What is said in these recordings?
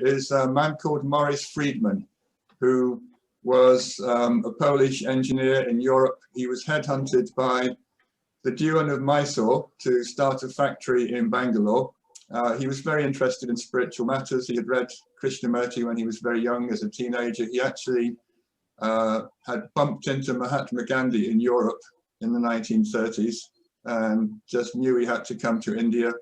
is a man called Maurice Friedman, who was a Polish engineer in Europe. He was headhunted by the Diwan of Mysore to start a factory in Bangalore. He was very interested in spiritual matters. He had read Krishnamurti when he was very young as a teenager. He actually had bumped into Mahatma Gandhi in Europe in the 1930s and just knew he had to come to India.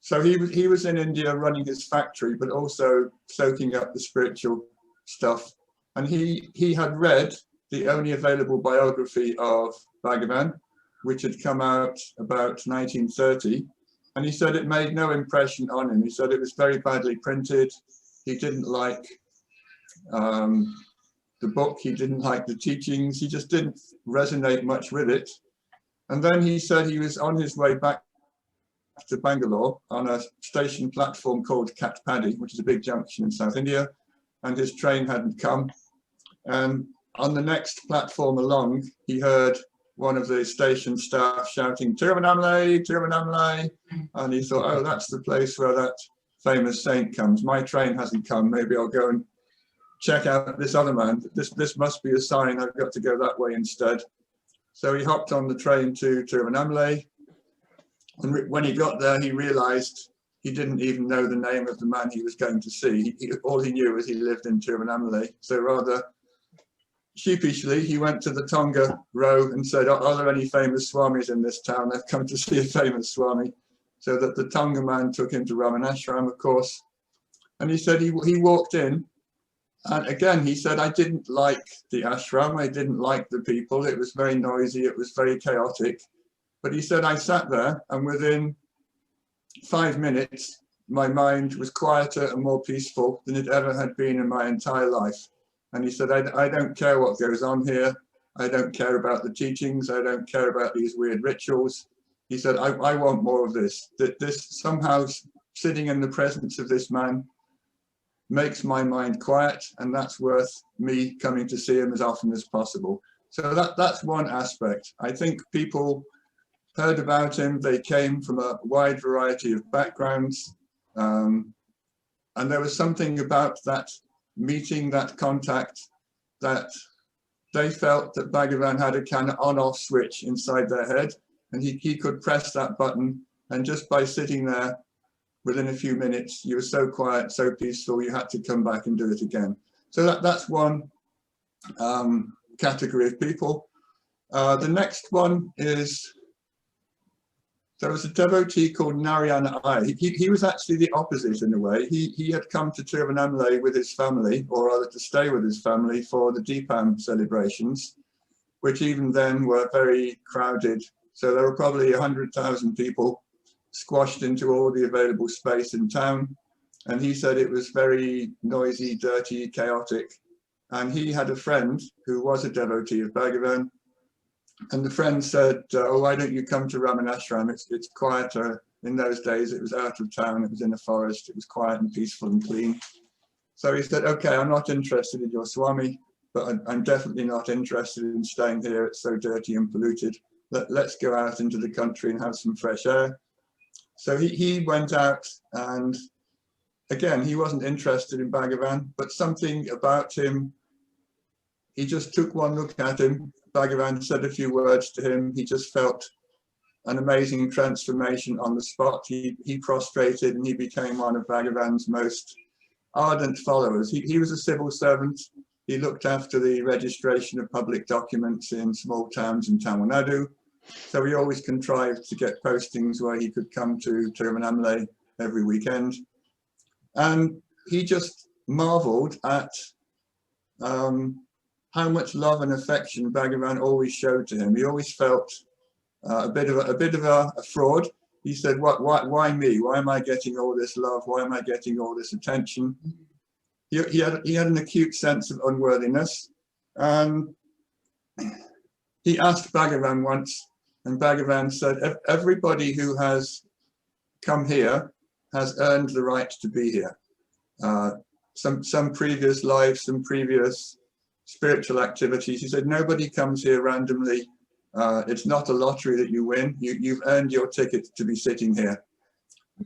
So he was in India running his factory, but also soaking up the spiritual stuff. And he had read the only available biography of Bhagavan, which had come out about 1930. And he said it made no impression on him. He said it was very badly printed. He didn't like the book. He didn't like the teachings. He just didn't resonate much with it. And then he said he was on his way back to Bangalore on a station platform called Katpadi, which is a big junction in South India, and his train hadn't come. And on the next platform along, he heard one of the station staff shouting, "Tiruvannamalai, Tiruvannamalai," and he thought, oh, that's the place where that famous saint comes. My train hasn't come. Maybe I'll go and check out this other man. This must be a sign. I've got to go that way instead. So he hopped on the train to Tiruvannamalai. And when he got there, he realized he didn't even know the name of the man he was going to see. All he knew was he lived in Tiruvannamalai. So rather sheepishly, he went to the Tonga row and said, are there any famous Swamis in this town? I've come to see a famous Swami. So that the Tonga man took him to Ramanashram, of course. And he said he walked in. And again, he said, I didn't like the ashram. I didn't like the people. It was very noisy. It was very chaotic. But he said, I sat there, and within 5 minutes, my mind was quieter and more peaceful than it ever had been in my entire life. And he said, I don't care what goes on here. I don't care about the teachings. I don't care about these weird rituals. He said, I want more of this. That this somehow sitting in the presence of this man makes my mind quiet, and that's worth me coming to see him as often as possible. So that's one aspect. I think people heard about him. They came from a wide variety of backgrounds. And there was something about that meeting, that contact, that they felt that Bhagavan had a kind of on-off switch inside their head, and he could press that button, and just by sitting there, within a few minutes, you were so quiet, so peaceful, you had to come back and do it again. So that's one category of people. The next one is, there was a devotee called Narayana I. He was actually the opposite in a way. He had come to Tiruvannamalai with his family, or rather to stay with his family for the Deepam celebrations, which even then were very crowded. So there were probably 100,000 people squashed into all the available space in town. And he said it was very noisy, dirty, chaotic. And he had a friend who was a devotee of Bhagavan. And the friend said, oh, why don't you come to Ramanashram? It's quieter. In those days, it was out of town. It was in a forest. It was quiet and peaceful and clean. So he said, okay, I'm not interested in your Swami, but I'm definitely not interested in staying here. It's so dirty and polluted. Let's go out into the country and have some fresh air. So he went out, and again, he wasn't interested in Bhagavan, but something about him, he just took one look at him. Bhagavan said a few words to him. He just felt an amazing transformation on the spot. He prostrated, and he became one of Bhagavan's most ardent followers. He was a civil servant. He looked after the registration of public documents in small towns in Tamil Nadu. So he always contrived to get postings where he could come to Tiruvannamalai every weekend. And he just marveled at how much love and affection Bhagavan always showed to him. He always felt a bit of a fraud. He said, why me? Why am I getting all this love? Why am I getting all this attention? He had an acute sense of unworthiness. And he asked Bhagavan once, and Bhagavan said, everybody who has come here has earned the right to be here. Some previous lives, some previous spiritual activities. He said, nobody comes here randomly. It's not a lottery that you win. You've earned your ticket to be sitting here.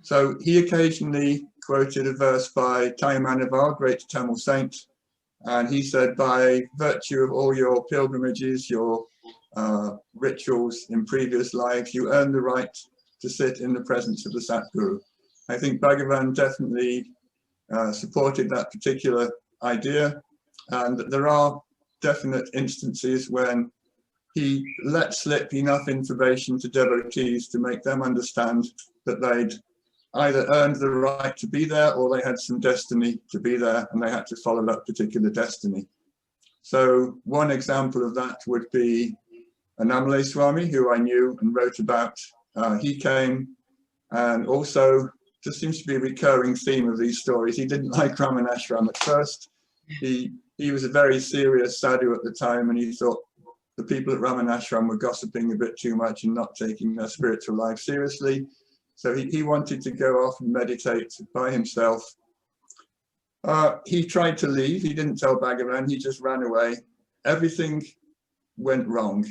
So he occasionally quoted a verse by Tayamanavar, great Tamil saint, and he said, by virtue of all your pilgrimages, your rituals in previous lives, you earn the right to sit in the presence of the Satguru. I think Bhagavan definitely supported that particular idea, and there are definite instances when he let slip enough information to devotees to make them understand that they'd either earned the right to be there or they had some destiny to be there and they had to follow that particular destiny. So one example of that would be Annamale Swami, who I knew and wrote about. He came, and also there seems to be a recurring theme of these stories. He didn't like Ramanashram at first. He was a very serious sadhu at the time, and he thought the people at Ramanashram were gossiping a bit too much and not taking their spiritual life seriously. So he wanted to go off and meditate by himself. He tried to leave. He didn't tell Bhagavan. He just ran away. Everything went wrong.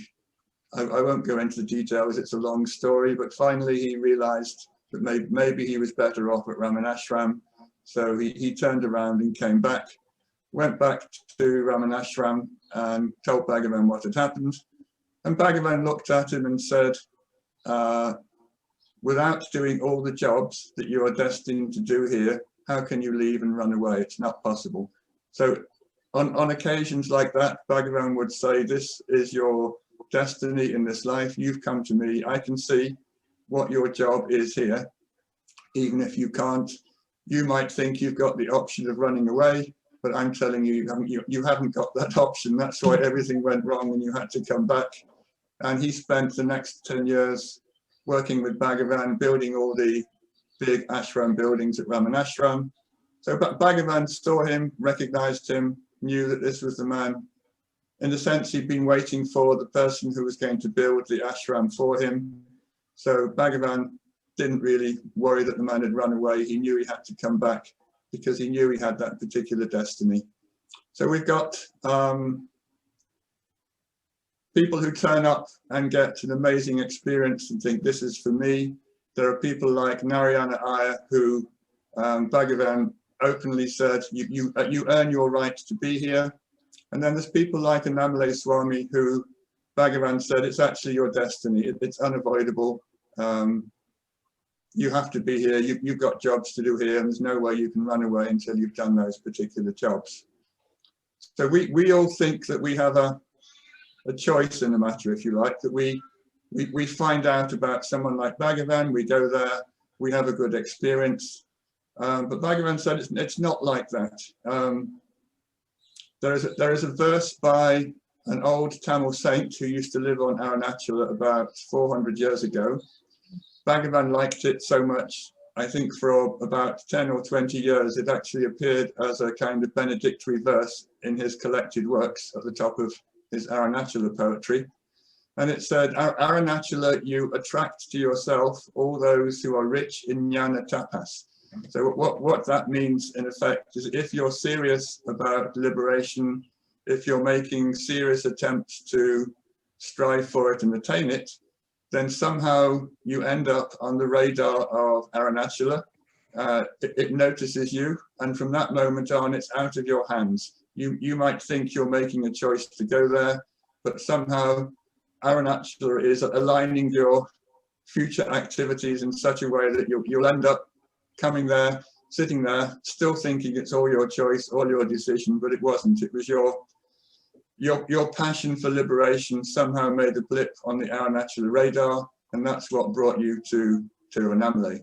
I won't go into the details. It's a long story. But finally, he realized that maybe he was better off at Ramanashram. So he turned around and came back, went back to Ramanashram and told Bhagavan what had happened. And Bhagavan looked at him and said, without doing all the jobs that you are destined to do here, how can you leave and run away? It's not possible. So on occasions like that, Bhagavan would say, this is your destiny in this life. You've come to me. I can see what your job is here. Even if you can't, you might think you've got the option of running away, but I'm telling you, you haven't got that option. That's why everything went wrong and you had to come back. And he spent the next 10 years working with Bhagavan, building all the big ashram buildings at Ramanashram. So Bhagavan saw him, recognized him, knew that this was the man. In a sense, he'd been waiting for the person who was going to build the ashram for him. So Bhagavan didn't really worry that the man had run away. He knew he had to come back because he knew he had that particular destiny. So we've got people who turn up and get an amazing experience and think, this is for me. There are people like Narayana Iyer who Bhagavan openly said, you earn your right to be here. And then there's people like Annamale Swami who Bhagavan said, it's actually your destiny. It's unavoidable. You have to be here. You've got jobs to do here, and there's no way you can run away until you've done those particular jobs. So we all think that we have a choice in the matter, if you like, that we find out about someone like Bhagavan, we go there, we have a good experience. But Bhagavan said it's not like that. There is a verse by an old Tamil saint who used to live on Arunachala about 400 years ago. Bhagavan liked it so much, I think for about 10 or 20 years, it actually appeared as a kind of benedictory verse in his collected works at the top of his Arunachala poetry. And it said, Arunachala, you attract to yourself all those who are rich in jnana tapas. So what that means in effect is if you're serious about liberation, if you're making serious attempts to strive for it and attain it, then somehow you end up on the radar of Arunachala. It notices you, and from that moment on, it's out of your hands. You might think you're making a choice to go there, but somehow Arunachala is aligning your future activities in such a way that you'll end up coming there, sitting there, still thinking it's all your choice, all your decision, but it wasn't. It was your passion for liberation somehow made a blip on the Arunachala radar, and that's what brought you to Annamale.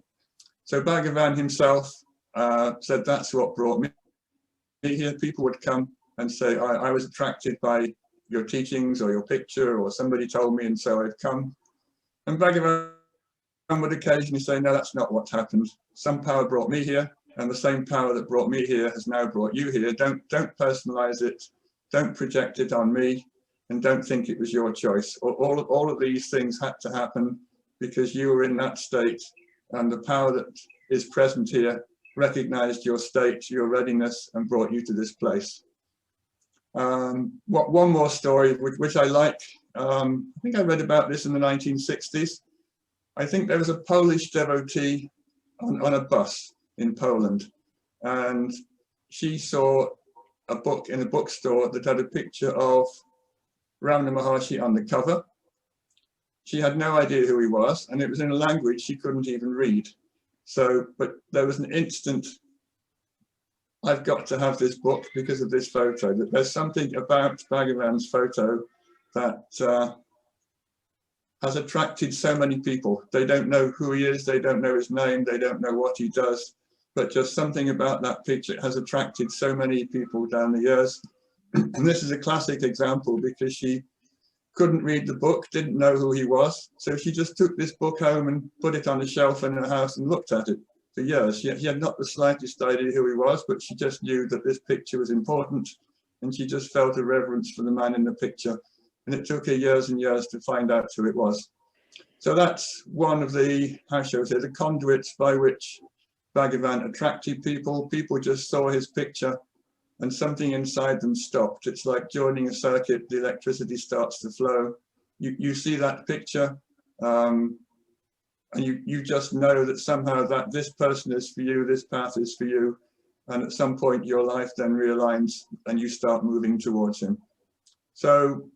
So Bhagavan himself said that's what brought me here. People would come and say, I was attracted by your teachings or your picture, or somebody told me and so I've come. And Bhagavan would occasionally say, no, that's not what happened. Some power brought me here, and the same power that brought me here has now brought you here. Don't personalize it. Don't project it on me, and don't think it was your choice. All of these things had to happen because you were in that state, and the power that is present here recognized your state, your readiness, and brought you to this place. One more story, which I like. I think I read about this in the 1960s. I think there was a Polish devotee on a bus in Poland. And she saw a book in a bookstore that had a picture of Ramana Maharshi on the cover. She had no idea who he was, and it was in a language she couldn't even read. So, but there was an instant, I've got to have this book because of this photo. That there's something about Bhagavan's photo that has attracted so many people. They don't know who he is, they don't know his name, they don't know what he does, but just something about that picture has attracted so many people down the years. And this is a classic example because she couldn't read the book, didn't know who he was. So she just took this book home and put it on a shelf in her house and looked at it for years. She had not the slightest idea who he was, but she just knew that this picture was important. And she just felt a reverence for the man in the picture. And it took her years and years to find out who it was. So that's one of the, how shall I say, the conduits by which Bhagavan attracted people. People just saw his picture and something inside them stopped. It's like joining a circuit, the electricity starts to flow. You see that picture, and you just know that somehow that this person is for you, this path is for you, and at some point your life then realigns and you start moving towards him. So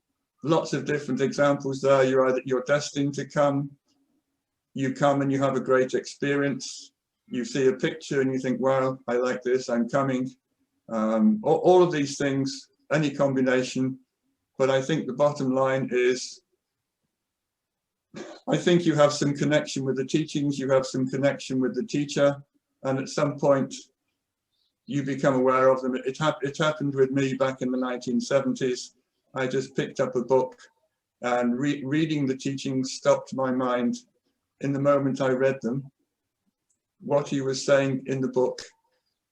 lots of different examples there. You're destined to come, you come and you have a great experience. You see a picture and you think, wow, I like this, I'm coming. All of these things, any combination, but I think the bottom line is, I think you have some connection with the teachings, you have some connection with the teacher, and at some point you become aware of them. It happened with me back in the 1970s. I just picked up a book and reading the teachings stopped my mind in the moment I read them. What he was saying in the book,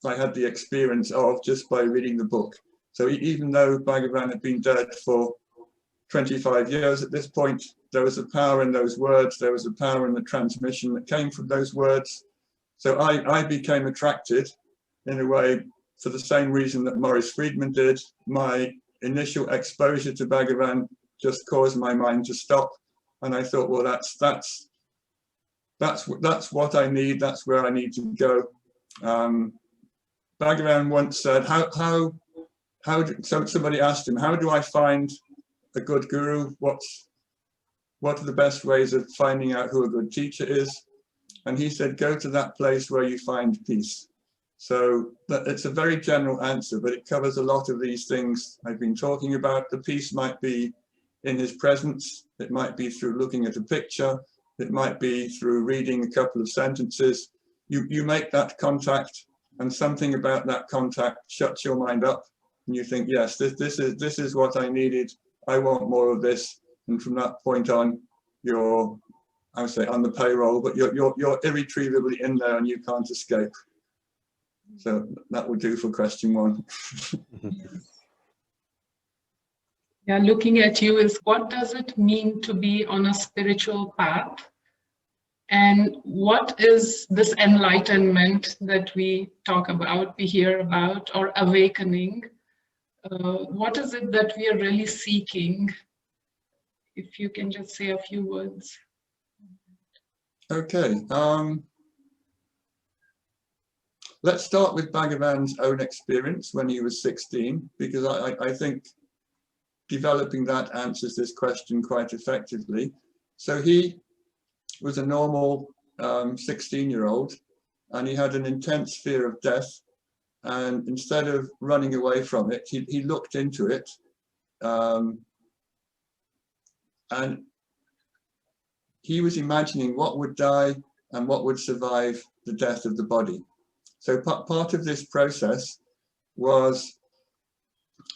I had the experience of just by reading the book. So even though Bhagavan had been dead for 25 years at this point, there was a power in those words, there was a power in the transmission that came from those words. So I became attracted in a way for the same reason that Maurice Friedman did. My initial exposure to Bhagavan just caused my mind to stop. And I thought, well, that's what I need, that's where I need to go. Bhagavan once said, so somebody asked him, how do I find a good guru? What are the best ways of finding out who a good teacher is? And he said, go to that place where you find peace. So it's a very general answer, but it covers a lot of these things I've been talking about. The peace might be in his presence. It might be through looking at a picture. It might be through reading a couple of sentences. You make that contact, and something about that contact shuts your mind up, and you think, yes, this is what I needed. I want more of this. And from that point on, you're, I would say, on the payroll, but you're irretrievably in there and you can't escape. So that would do for question one. Yeah, looking at you is, what does it mean to be on a spiritual path? And what is this enlightenment that we talk about, we hear about, or awakening? What is it that we are really seeking? If you can just say a few words. Okay. Let's start with Bhagavan's own experience when he was 16, because I think developing that answers this question quite effectively. So he was a normal 16-year-old, and he had an intense fear of death. And instead of running away from it, he looked into it. And he was imagining what would die and what would survive the death of the body. So part of this process was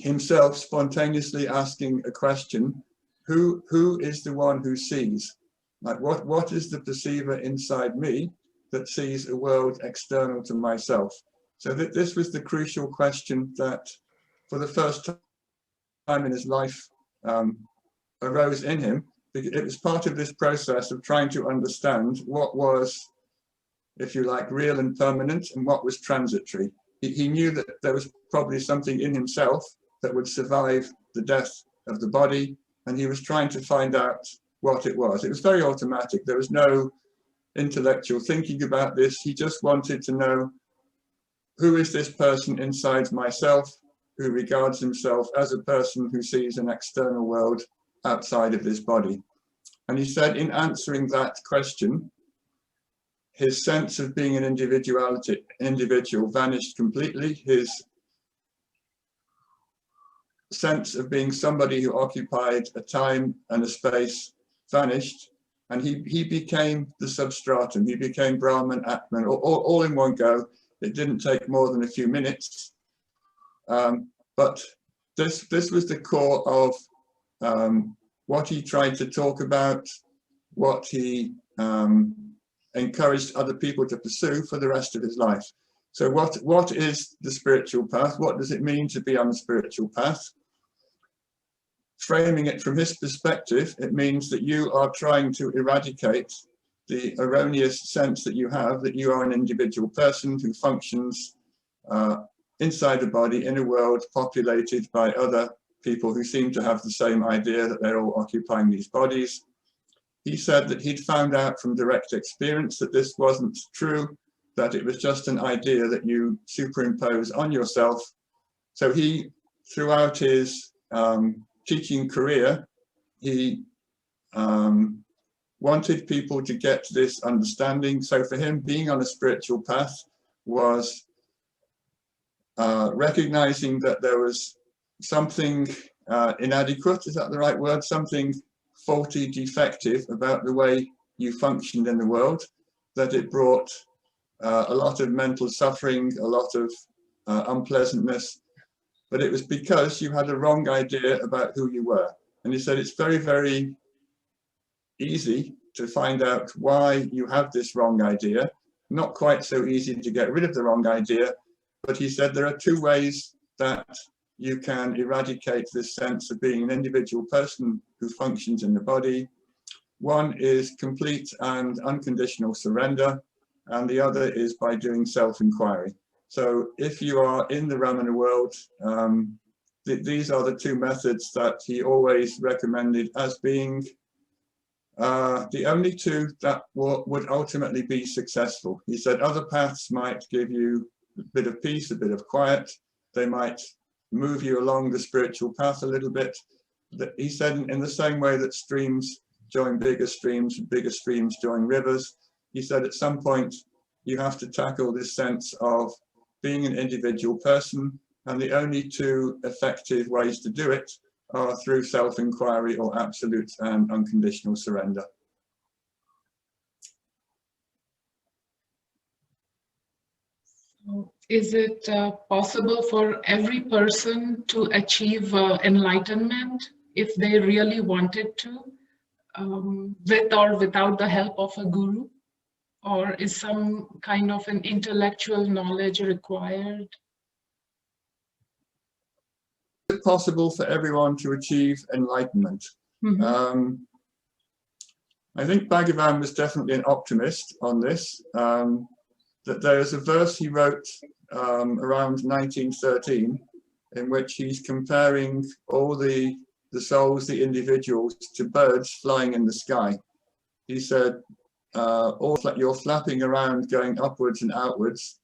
himself spontaneously asking a question: who is the one who sees? Like what is the perceiver inside me that sees a world external to myself? So this was the crucial question that for the first time in his life arose in him. It was part of this process of trying to understand what was, if you like, real and permanent, and what was transitory. He knew that there was probably something in himself that would survive the death of the body, and he was trying to find out what it was. It was very automatic. There was no intellectual thinking about this. He just wanted to know who is this person inside myself who regards himself as a person who sees an external world outside of this body? And he said, in answering that question, his sense of being an individual vanished completely. His sense of being somebody who occupied a time and a space vanished, and he became the substratum. He became Brahman, Atman, all in one go. It didn't take more than a few minutes, but this was the core of what he tried to talk about, what he encouraged other people to pursue for the rest of his life. So what is the spiritual path? What does it mean to be on the spiritual path? Framing it from his perspective, it means that you are trying to eradicate the erroneous sense that you have that you are an individual person who functions inside a body in a world populated by other people who seem to have the same idea that they're all occupying these bodies. He said that he'd found out from direct experience that this wasn't true, that it was just an idea that you superimpose on yourself. So he, throughout his teaching career, he wanted people to get this understanding. So for him, being on a spiritual path was recognizing that there was something inadequate, is that the right word? Something faulty, defective about the way you functioned in the world, that it brought a lot of mental suffering, a lot of unpleasantness, but it was because you had a wrong idea about who you were. And he said it's very, very easy to find out why you have this wrong idea, not quite so easy to get rid of the wrong idea, but he said there are two ways that you can eradicate this sense of being an individual person who functions in the body. One is complete and unconditional surrender, and the other is by doing self-inquiry. So if you are in the Ramana world, these are the two methods that he always recommended as being the only two that would ultimately be successful. He said other paths might give you a bit of peace, a bit of quiet. They might move you along the spiritual path a little bit. He said in the same way that streams join bigger streams join rivers, he said at some point you have to tackle this sense of being an individual person, and the only two effective ways to do it are through self-inquiry or absolute and unconditional surrender. Is it possible for every person to achieve enlightenment if they really wanted to, with or without the help of a guru? Or is some kind of an intellectual knowledge required? Is it possible for everyone to achieve enlightenment? Mm-hmm. I think Bhagavan was definitely an optimist on this. That there is a verse he wrote around 1913 in which he's comparing all the souls, the individuals, to birds flying in the sky. He said, you're flapping around going upwards and outwards,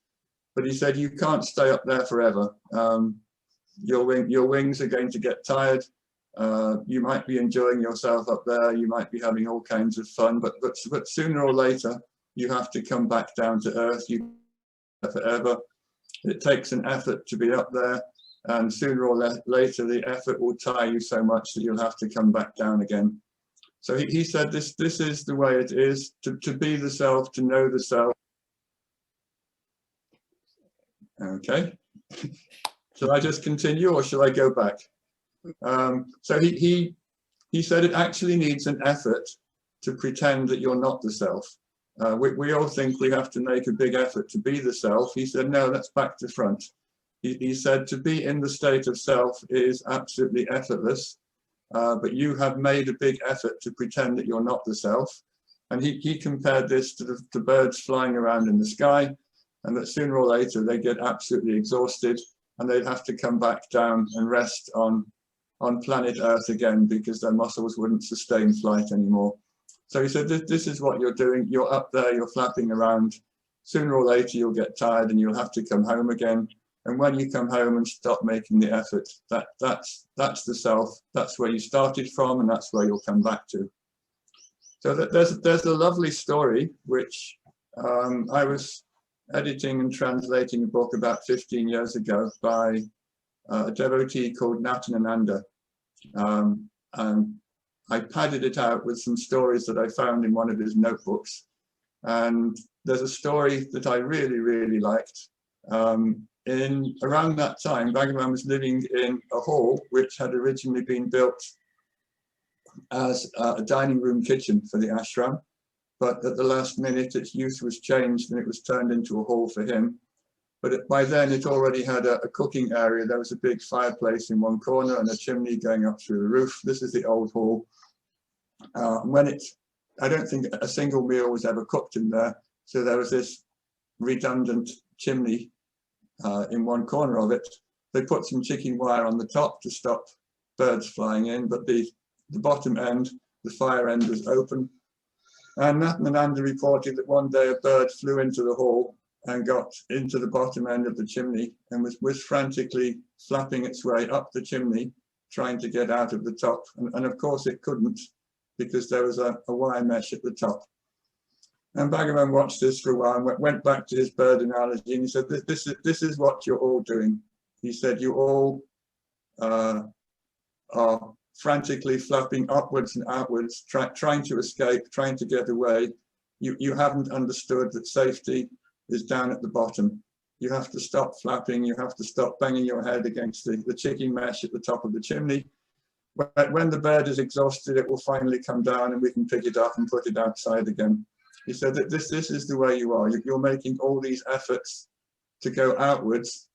but he said you can't stay up there forever. Your wings are going to get tired. You might be enjoying yourself up there, you might be having all kinds of fun, but sooner or later you have to come back down to earth. You forever. It takes an effort to be up there, and sooner or later the effort will tire you so much that you'll have to come back down again. So he said this is the way it is, to be the self, to know the self. Okay. Shall I just continue or shall I go back? So he said it actually needs an effort to pretend that you're not the self. We all think we have to make a big effort to be the self. He said, no, that's back to front. He said to be in the state of self is absolutely effortless, but you have made a big effort to pretend that you're not the self. And he compared this to the birds flying around in the sky, and that sooner or later they get absolutely exhausted and they'd have to come back down and rest on planet Earth again because their muscles wouldn't sustain flight anymore. So he said, this is what you're doing. You're up there, you're flapping around. sooner or later you'll get tired and you'll have to come home again. And when you come home and stop making the effort, that's the self, that's where you started from, and that's where you'll come back to. So there's a lovely story, which I was editing and translating a book about 15 years ago by a devotee called Natyananda. And I padded it out with some stories that I found in one of his notebooks. And there's a story that I really, really liked. Around that time, Bhagavan was living in a hall which had originally been built as a dining room kitchen for the ashram. But at the last minute, its use was changed and it was turned into a hall for him. But by then, it already had a cooking area. There was a big fireplace in one corner and a chimney going up through the roof. This is the old hall. I don't think a single meal was ever cooked in there. So there was this redundant chimney in one corner of it. They put some chicken wire on the top to stop birds flying in, but the bottom end, the fire end, was open. And Natyananda reported that one day a bird flew into the hall and got into the bottom end of the chimney and was frantically flapping its way up the chimney, trying to get out of the top. And of course it couldn't, because there was a wire mesh at the top. And Bhagavan watched this for a while and went back to his bird analogy, and he said, this is what you're all doing. He said, you all are frantically flapping upwards and outwards, trying to escape, trying to get away. You haven't understood that safety is down at the bottom. You have to stop flapping. You have to stop banging your head against the chicken mesh at the top of the chimney. When the bird is exhausted, it will finally come down and we can pick it up and put it outside again. He said that this is the way you are. You're making all these efforts to go outwards,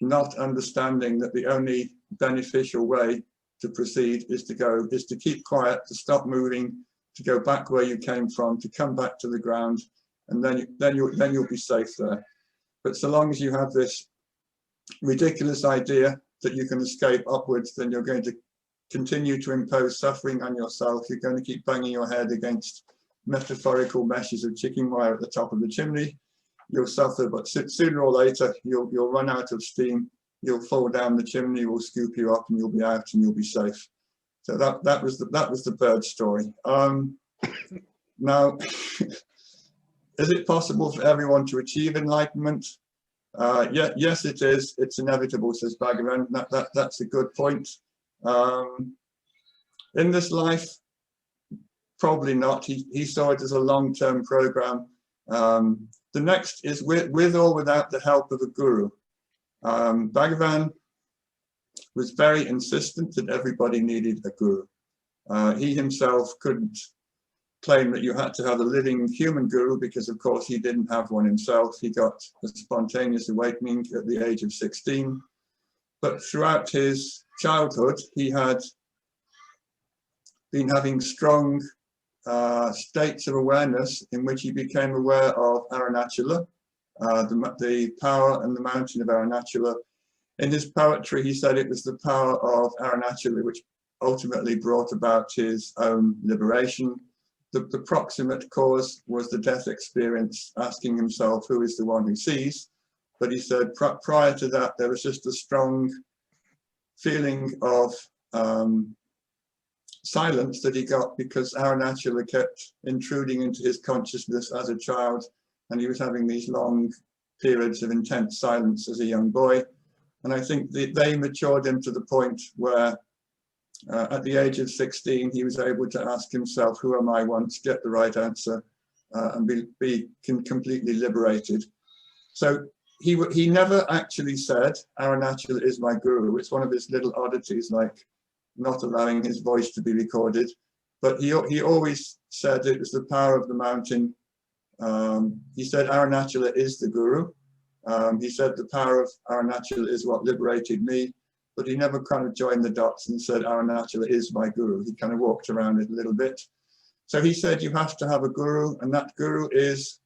not understanding that the only beneficial way to proceed is to keep quiet, to stop moving, to go back where you came from, to come back to the ground, and then you'll be safe there. But so long as you have this ridiculous idea that you can escape upwards, then you're going to continue to impose suffering on yourself. You're going to keep banging your head against metaphorical meshes of chicken wire at the top of the chimney. You'll suffer, but sooner or later you'll run out of steam. You'll fall down the chimney, will scoop you up, and you'll be out and you'll be safe. So that was the bird story. Now, is it possible for everyone to achieve enlightenment? Yes, it is. It's inevitable, says Bhagavan. That's a good point. In this life, probably not. He saw it as a long-term program. The next is with or without the help of a guru. Bhagavan was very insistent that everybody needed a guru. He himself couldn't claim that you had to have a living human guru because, of course, he didn't have one himself. He got a spontaneous awakening at the age of 16. But throughout his childhood, he had been having strong states of awareness in which he became aware of Arunachala, the power and the mountain of Arunachala. In his poetry, he said it was the power of Arunachala which ultimately brought about his own liberation. The proximate cause was the death experience, asking himself who is the one who sees. But he said prior to that, there was just a strong feeling of silence that he got because Arunachala kept intruding into his consciousness as a child, and he was having these long periods of intense silence as a young boy. And I think they matured him to the point where at the age of 16, he was able to ask himself, who am I once, get the right answer, and be completely liberated. So he never actually said, Arunachala is my guru. It's one of his little oddities, like not allowing his voice to be recorded. But he always said it was the power of the mountain. He said Arunachala is the guru. He said the power of Arunachala is what liberated me. But he never kind of joined the dots and said Arunachala is my guru. He kind of walked around it a little bit. So he said you have to have a guru, and that guru is,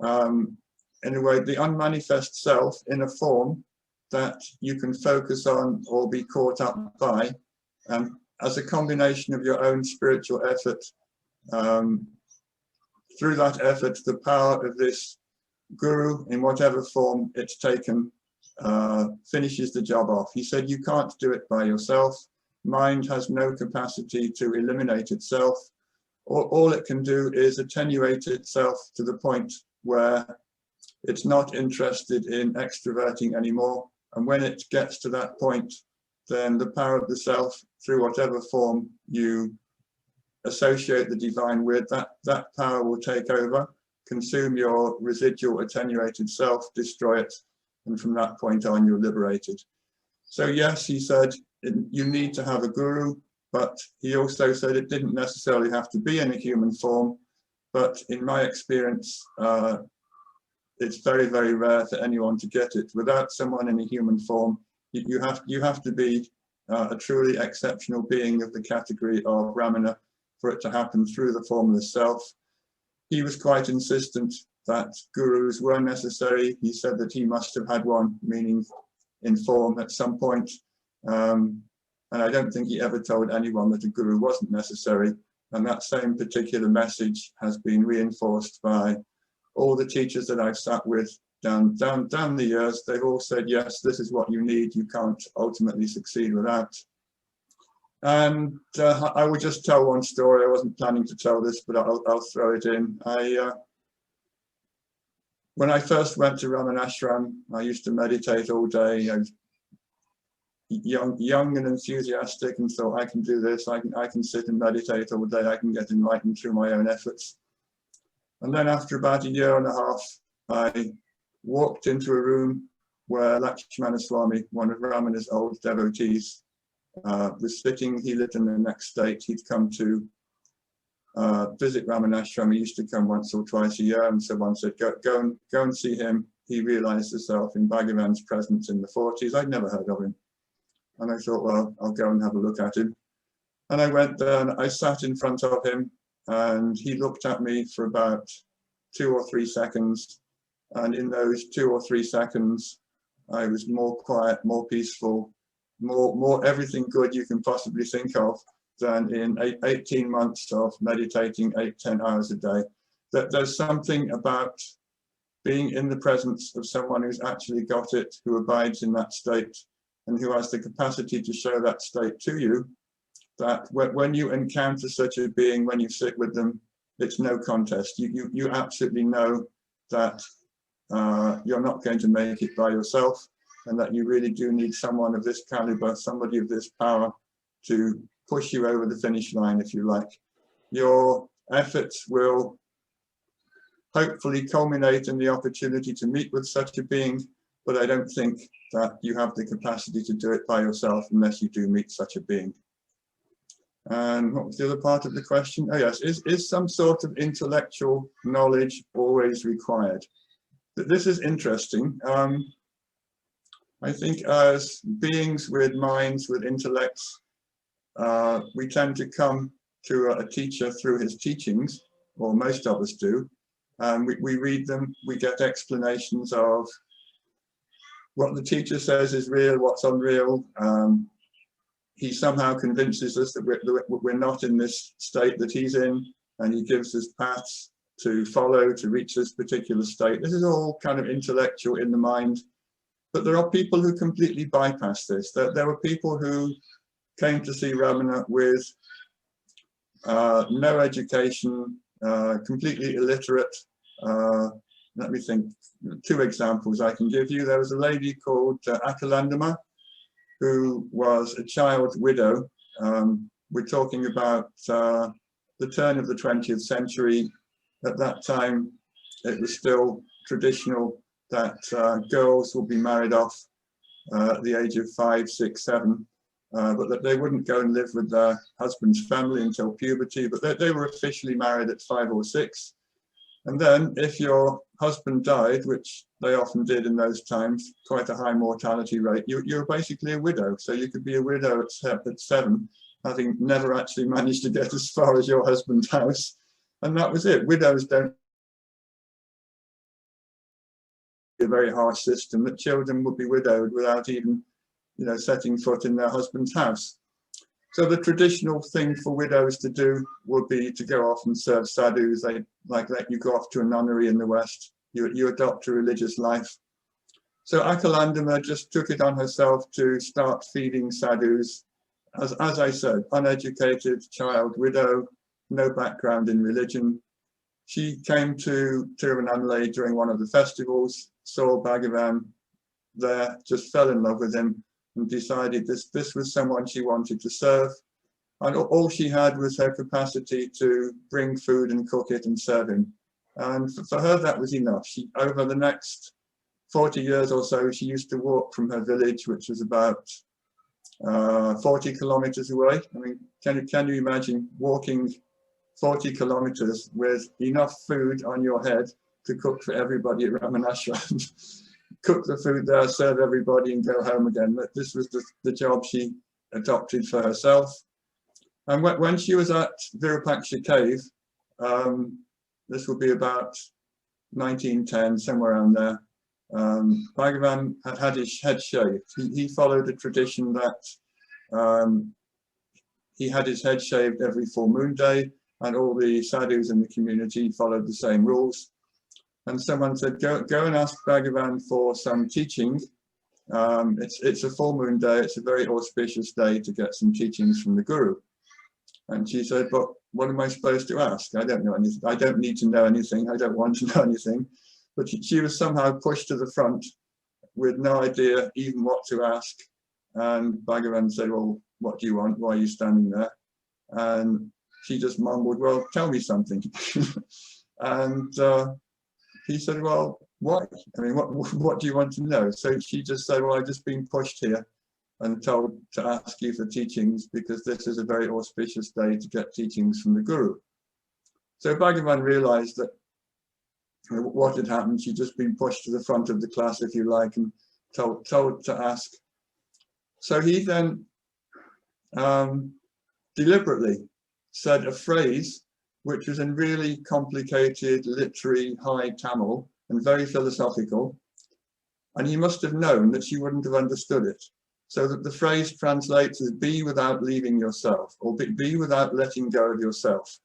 in a way, the unmanifest self in a form that you can focus on or be caught up by. And as a combination of your own spiritual effort, through that effort, the power of this guru, in whatever form it's taken, finishes the job off. He said, you can't do it by yourself. Mind has no capacity to eliminate itself. All it can do is attenuate itself to the point where it's not interested in extroverting anymore. And when it gets to that point, then the power of the self, through whatever form you associate the divine with, that power will take over, consume your residual attenuated self, destroy it, and from that point on, you're liberated. So yes, he said, you need to have a guru, but he also said it didn't necessarily have to be in a human form. But in my experience, it's very, very rare for anyone to get it. Without someone in a human form, you have to be a truly exceptional being of the category of Ramana for it to happen through the formless self. He was quite insistent that gurus were necessary. He said that he must have had one, meaning in form at some point. And I don't think he ever told anyone that a guru wasn't necessary. And that same particular message has been reinforced by all the teachers that I've sat with down the years. They've all said, yes, this is what you need. You can't ultimately succeed without. And I will just tell one story. I wasn't planning to tell this, but I'll throw it in. When I first went to Ramanashram, I used to meditate all day. I was young and enthusiastic, and thought, I can do this. I can sit and meditate all day. I can get enlightened through my own efforts. And then after about a year and a half, I walked into a room where Lakshmana Swami, one of Ramana's old devotees, was sitting. He lived in the next state. He'd come to visit Ramanashram. He used to come once or twice a year, and so one said, go and see him. He realized himself in Bhagavan's presence in the 40s. I'd never heard of him. And I thought, well, I'll go and have a look at him. And I went there and I sat in front of him, and he looked at me for about 2 or 3 seconds. And in those 2 or 3 seconds, I was more quiet, more peaceful, more everything good you can possibly think of than in 18 months of meditating 8-10 hours a day. That there's something about being in the presence of someone who's actually got it, who abides in that state, and who has the capacity to show that state to you, that when you encounter such a being, when you sit with them, it's no contest. You absolutely know that you're not going to make it by yourself, and that you really do need someone of this caliber, somebody of this power, to push you over the finish line, if you like. Your efforts will hopefully culminate in the opportunity to meet with such a being, but I don't think that you have the capacity to do it by yourself unless you do meet such a being. And what was the other part of the question? Oh yes, is some sort of intellectual knowledge always required? This is interesting. I think as beings with minds, with intellects, we tend to come to a teacher through his teachings, or most of us do. We read them, we get explanations of what the teacher says is real, what's unreal. He somehow convinces us that we're not in this state that he's in, and he gives us paths to follow to reach this particular state. This is all kind of intellectual in the mind, but there are people who completely bypass this. There were people who came to see Ramana with no education, completely illiterate. Let me think, 2 examples I can give you. There was a lady called Akalandama, who was a child widow. We're talking about the turn of the 20th century. At that time, it was still traditional that girls would be married off at the age of 5, 6, 7, but that they wouldn't go and live with their husband's family until puberty, but they were officially married at 5 or 6. And then if your husband died, which they often did in those times, quite a high mortality rate, you're basically a widow. So you could be a widow at 7, having never actually managed to get as far as your husband's house. And that was it. Widows don't a very harsh system, that children would be widowed without even, setting foot in their husband's house. So the traditional thing for widows to do would be to go off and serve sadhus. They like let you go off to a nunnery in the West. you adopt a religious life. So Akalandama just took it on herself to start feeding sadhus. As I said, uneducated child, widow, no background in religion. She came to Tiruvannamalai during one of the festivals, saw Bhagavan there, just fell in love with him and decided this was someone she wanted to serve. And all she had was her capacity to bring food and cook it and serve him. And for her, that was enough. She, over the next 40 years or so, she used to walk from her village, which was about 40 kilometers away. I mean, can you imagine walking 40 kilometers with enough food on your head to cook for everybody at Ramanashram? Cook the food there, serve everybody and go home again. But this was the job she adopted for herself. And when she was at Virupaksha cave, this will be about 1910, somewhere around there, Bhagavan had his head shaved. He followed a tradition that he had his head shaved every full moon day, and all the sadhus in the community followed the same rules. And someone said, go and ask Bhagavan for some teaching. It's a full moon day, it's a very auspicious day to get some teachings from the Guru. And she said, but what am I supposed to ask? I don't know anything. I don't need to know anything. I don't want to know anything. But she was somehow pushed to the front with no idea even what to ask. And Bhagavan said, well, what do you want? Why are you standing there? And she just mumbled, well, tell me something. And he said, well, why? I mean, what do you want to know? So she just said, well, I've just been pushed here and told to ask you for teachings because this is a very auspicious day to get teachings from the Guru. So Bhagavan realized that what had happened. She'd just been pushed to the front of the class, if you like, and told to ask. So he then deliberately said a phrase which was in really complicated, literary, high Tamil and very philosophical. And he must have known that she wouldn't have understood it. So that the phrase translates as be without leaving yourself, or be without letting go of yourself.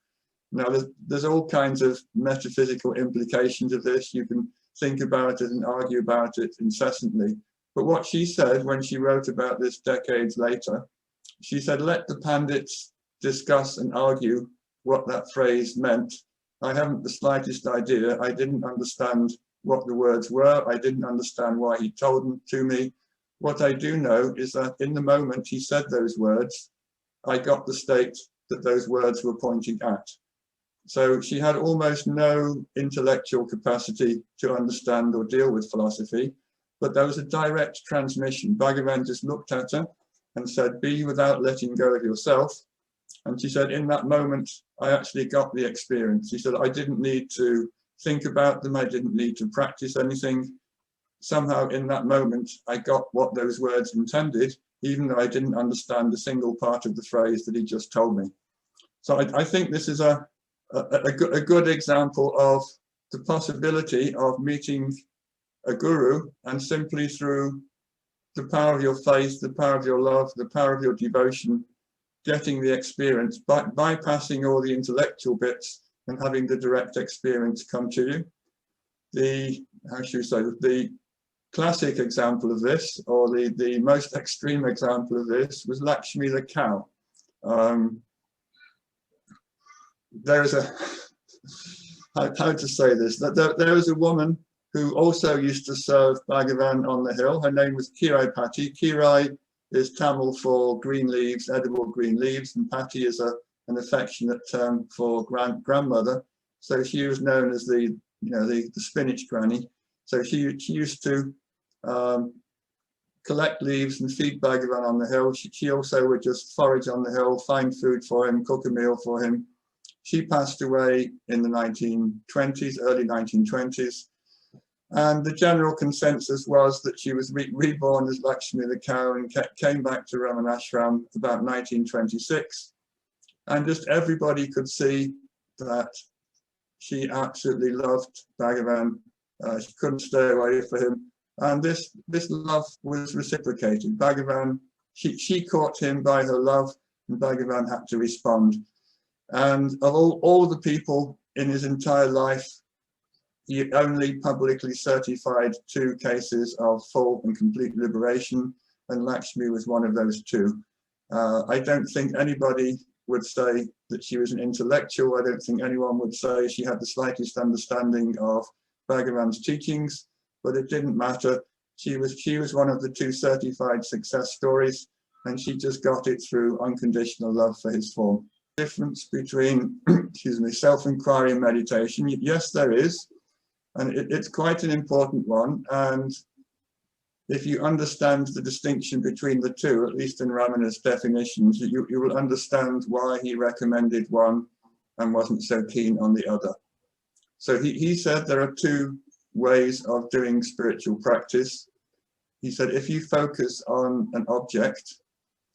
Now, there's all kinds of metaphysical implications of this. You can think about it and argue about it incessantly. But what she said when she wrote about this decades later, she said, let the Pandits discuss and argue what that phrase meant. I haven't the slightest idea. I didn't understand what the words were. I didn't understand why he told them to me. What I do know is that in the moment he said those words, I got the state that those words were pointing at. So she had almost no intellectual capacity to understand or deal with philosophy, but there was a direct transmission. Bhagavan just looked at her and said, be without letting go of yourself. And she said, in that moment, I actually got the experience. She said, I didn't need to think about them. I didn't need to practice anything. Somehow in that moment, I got what those words intended, even though I didn't understand a single part of the phrase that he just told me. So I think this is a good example of the possibility of meeting a guru and simply through the power of your faith, the power of your love, the power of your devotion, getting the experience, bypassing all the intellectual bits and having the direct experience come to you. The, how should we say, the classic example of this, or the most extreme example of this, was Lakshmi the cow. There is a, how to say this, there is a woman who also used to serve Bhagavan on the hill. Her name was Kirai Pati. Kirai is Tamil for green leaves, edible green leaves, and Pati is an affectionate term for grandmother. So she was known as the spinach granny. So she used to collect leaves and feed Bhagavan on the hill. She also would just forage on the hill, find food for him, cook a meal for him. She passed away in the 1920s, early 1920s. And the general consensus was that she was reborn as Lakshmi the cow and came back to Ramanashram about 1926. And just everybody could see that she absolutely loved Bhagavan. She couldn't stay away from him. And this love was reciprocated. Bhagavan, she caught him by her love, and Bhagavan had to respond. And of all the people in his entire life he only publicly certified 2 cases of full and complete liberation, and Lakshmi was one of those 2. I don't think anybody would say that she was an intellectual. I don't think anyone would say she had the slightest understanding of Bhagavan's teachings, but it didn't matter. She was one of the 2 certified success stories, and she just got it through unconditional love for his form. Difference between excuse me, self-inquiry and meditation, yes, there is, and it's quite an important one. And if you understand the distinction between the 2, at least in Ramana's definitions, you will understand why he recommended one and wasn't so keen on the other. So he said there are 2 ways of doing spiritual practice. He said if you focus on an object,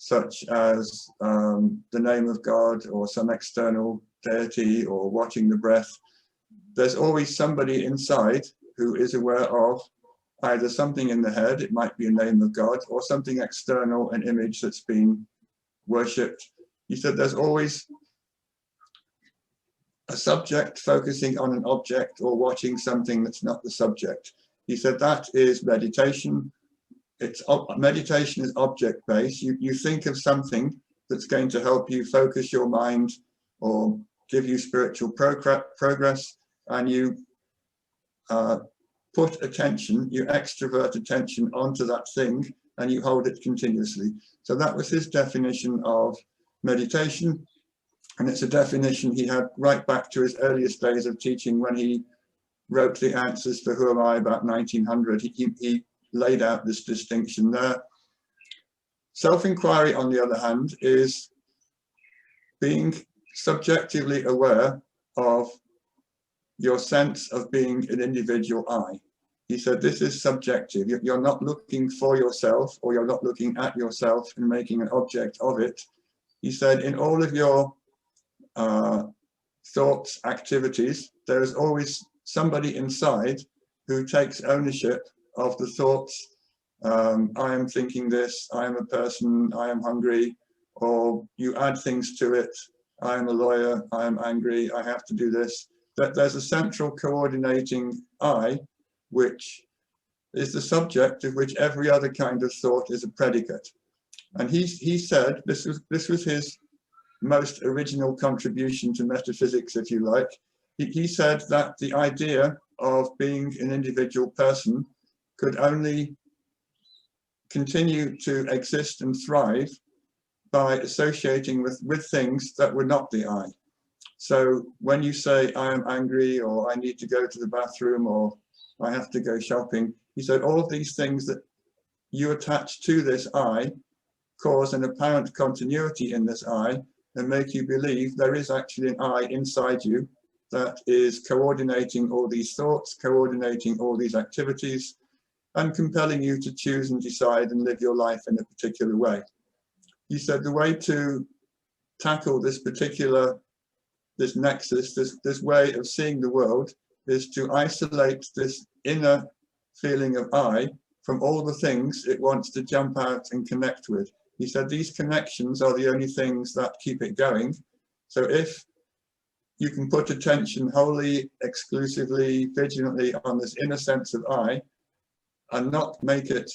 such as the name of God or some external deity or watching the breath, there's always somebody inside who is aware of either something in the head, it might be a name of God, or something external, an image that's been worshipped. He said there's always a subject focusing on an object or watching something that's not the subject. He said that is meditation. Meditation is object-based. You think of something that's going to help you focus your mind or give you spiritual progress, and you put attention, you extrovert attention onto that thing, and you hold it continuously. So that was his definition of meditation, and it's a definition he had right back to his earliest days of teaching when he wrote the answers for Who Am I about 1900. He laid out this distinction there. Self-inquiry, on the other hand, is being subjectively aware of your sense of being an individual I. He said this is subjective. You're not looking for yourself, or you're not looking at yourself and making an object of it. He said in all of your thoughts, activities, there is always somebody inside who takes ownership of the thoughts. I am thinking this, I am a person, I am hungry, or you add things to it. I am a lawyer, I am angry, I have to do this. That there's a central coordinating I, which is the subject of which every other kind of thought is a predicate. And he said, this was his most original contribution to metaphysics, if you like. He said that the idea of being an individual person could only continue to exist and thrive by associating with things that were not the I. So when you say I am angry, or I need to go to the bathroom, or I have to go shopping, he said all of these things that you attach to this I cause an apparent continuity in this I and make you believe there is actually an I inside you that is coordinating all these thoughts, coordinating all these activities, and compelling you to choose and decide and live your life in a particular way. He said the way to tackle this nexus, this way of seeing the world, is to isolate this inner feeling of I from all the things it wants to jump out and connect with. He said these connections are the only things that keep it going. So if you can put attention wholly, exclusively, vigilantly on this inner sense of I, and not make it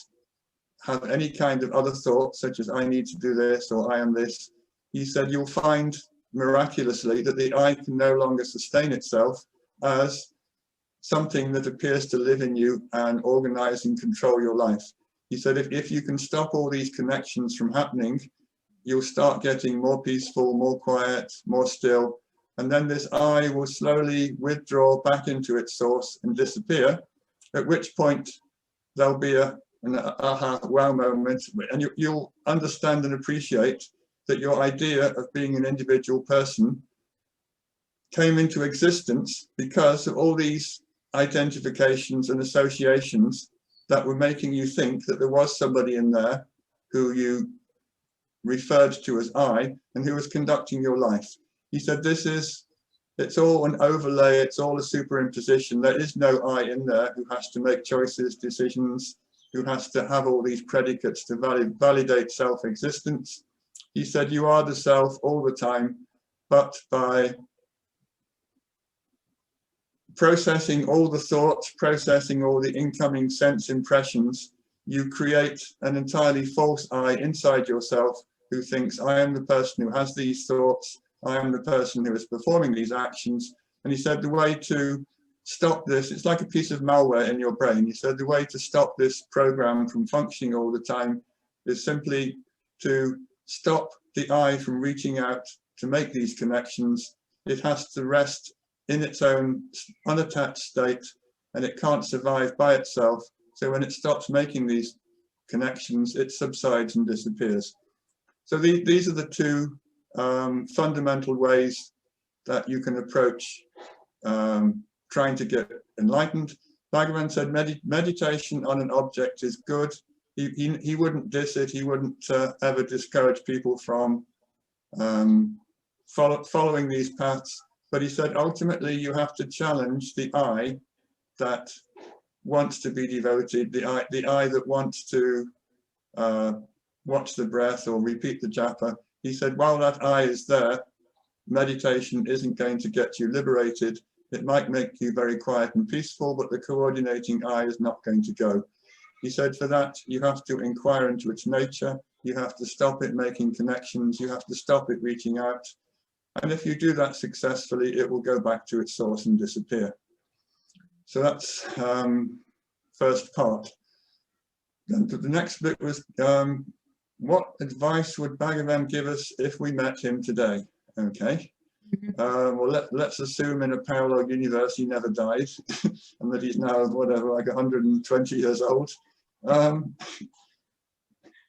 have any kind of other thoughts, such as I need to do this or I am this, he said you'll find miraculously that the I can no longer sustain itself as something that appears to live in you and organize and control your life. He said if you can stop all these connections from happening, you'll start getting more peaceful, more quiet, more still, and then this I will slowly withdraw back into its source and disappear, at which point there'll be an aha, wow moment, and you'll understand and appreciate that your idea of being an individual person came into existence because of all these identifications and associations that were making you think that there was somebody in there who you referred to as I and who was conducting your life. He said it's all an overlay, it's all a superimposition. There is no I in there who has to make choices, decisions, who has to have all these predicates to validate self-existence. He said you are the self all the time, but by processing all the thoughts, processing all the incoming sense impressions, you create an entirely false I inside yourself who thinks, I am the person who has these thoughts, I am the person who is performing these actions. And he said the way to stop this, it's like a piece of malware in your brain. He said the way to stop this program from functioning all the time is simply to stop the I from reaching out to make these connections. It has to rest in its own unattached state, and it can't survive by itself. So when it stops making these connections, it subsides and disappears. So these are the two fundamental ways that you can approach trying to get enlightened. Bhagavan said meditation on an object is good. He wouldn't diss it. He wouldn't ever discourage people from following these paths. But he said ultimately you have to challenge the I that wants to be devoted, the I that wants to watch the breath or repeat the japa. He said while that I is there, meditation isn't going to get you liberated. It might make you very quiet and peaceful, but the coordinating I is not going to go. He said for that, you have to inquire into its nature. You have to stop it making connections. You have to stop it reaching out. And if you do that successfully, it will go back to its source and disappear. So that's first part. Then the next bit was, what advice would Bhagavan give us if we met him today? Okay. Well, let's assume in a parallel universe he never died and that he's now, whatever, like 120 years old. But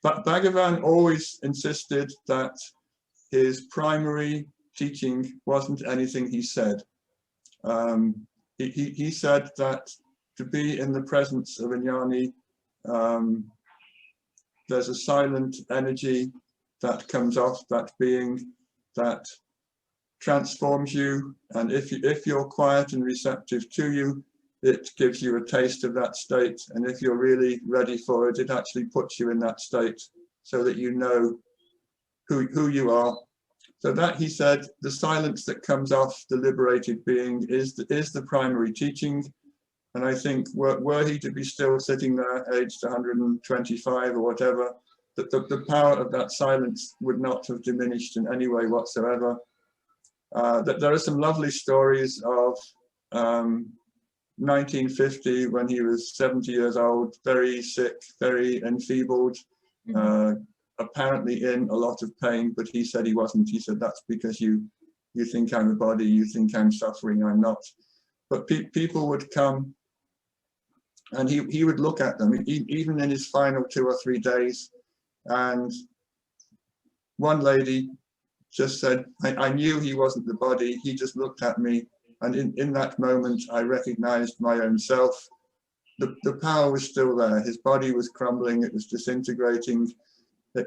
Bhagavan always insisted that his primary teaching wasn't anything he said. He said that to be in the presence of a jnani, there's a silent energy that comes off that being that transforms you, and if you're quiet and receptive to you, it gives you a taste of that state, and if you're really ready for it, it actually puts you in that state so that you know who you are. So that, he said, the silence that comes off the liberated being is the primary teaching. And I think were he to be still sitting there aged 125 or whatever, that the power of that silence would not have diminished in any way whatsoever. That there are some lovely stories of 1950 when he was 70 years old, very sick, very enfeebled, apparently in a lot of pain, but he said he wasn't. He said, that's because you think I'm a body, you think I'm suffering, I'm not. But people would come and he would look at them, even in his final 2 or 3 days. And one lady just said, I knew he wasn't the body, he just looked at me, and in that moment I recognized my own self. The power was still there, his body was crumbling, it was disintegrating,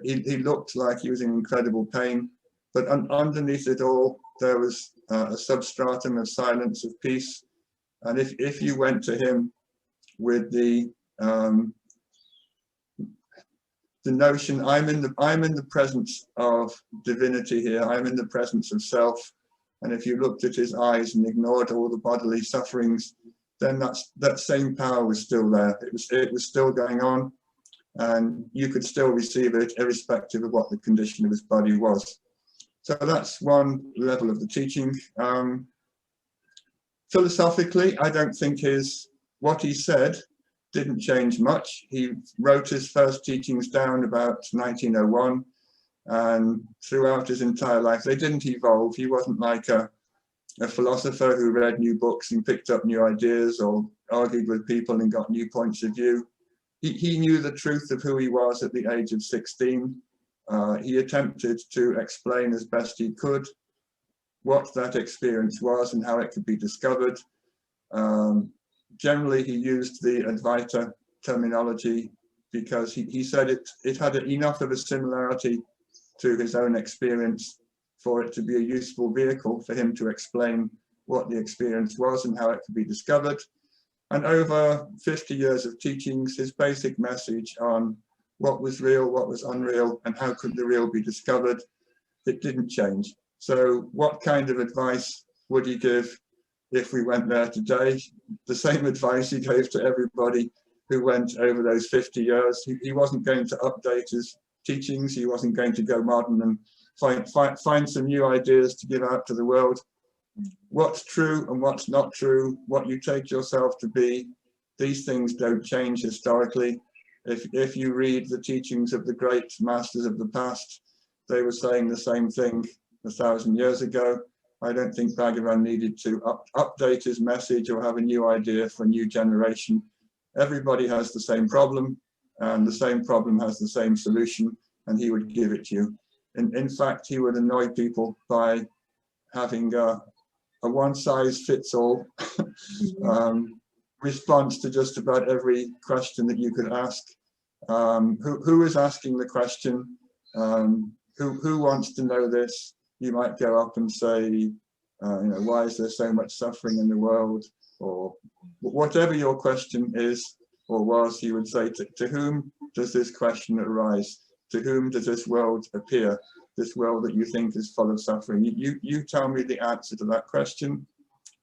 he looked like he was in incredible pain, but underneath it all there was a substratum of silence, of peace. And if you went to him with the notion, I'm in the presence of divinity here, I'm in the presence of self, and if you looked at his eyes and ignored all the bodily sufferings, then that same power was still there. It was still going on, and you could still receive it irrespective of what the condition of his body was. So that's one level of the teaching. Philosophically, I don't think what he said didn't change much. He wrote his first teachings down about 1901, and throughout his entire life they didn't evolve. He wasn't like a philosopher who read new books and picked up new ideas or argued with people and got new points of view. He knew the truth of who he was at the age of 16. He attempted to explain as best he could what that experience was and how it could be discovered. Generally, he used the Advaita terminology because he said it had enough of a similarity to his own experience for it to be a useful vehicle for him to explain what the experience was and how it could be discovered. And over 50 years of teachings, his basic message on what was real, what was unreal, and how could the real be discovered, it didn't change. So what kind of advice would he give if we went there today. The same advice he gave to everybody who went over those 50 years. He wasn't going to update his teachings. He wasn't going to go modern and find some new ideas to give out to the world. What's true and what's not true, what you take yourself to be, these things don't change historically. If you read the teachings of the great masters of the past, they were saying the same thing 1,000 years ago. I don't think Bhagavan needed to update his message or have a new idea for a new generation. Everybody has the same problem, and the same problem has the same solution, and he would give it to you. In fact, he would annoy people by having a one-size-fits-all response to just about every question that you could ask. Who is asking the question? Who wants to know this? You might go up and say, why is there so much suffering in the world? Or whatever your question is or was, he would say, to whom does this question arise? To whom does this world appear? This world that you think is full of suffering. You tell me the answer to that question.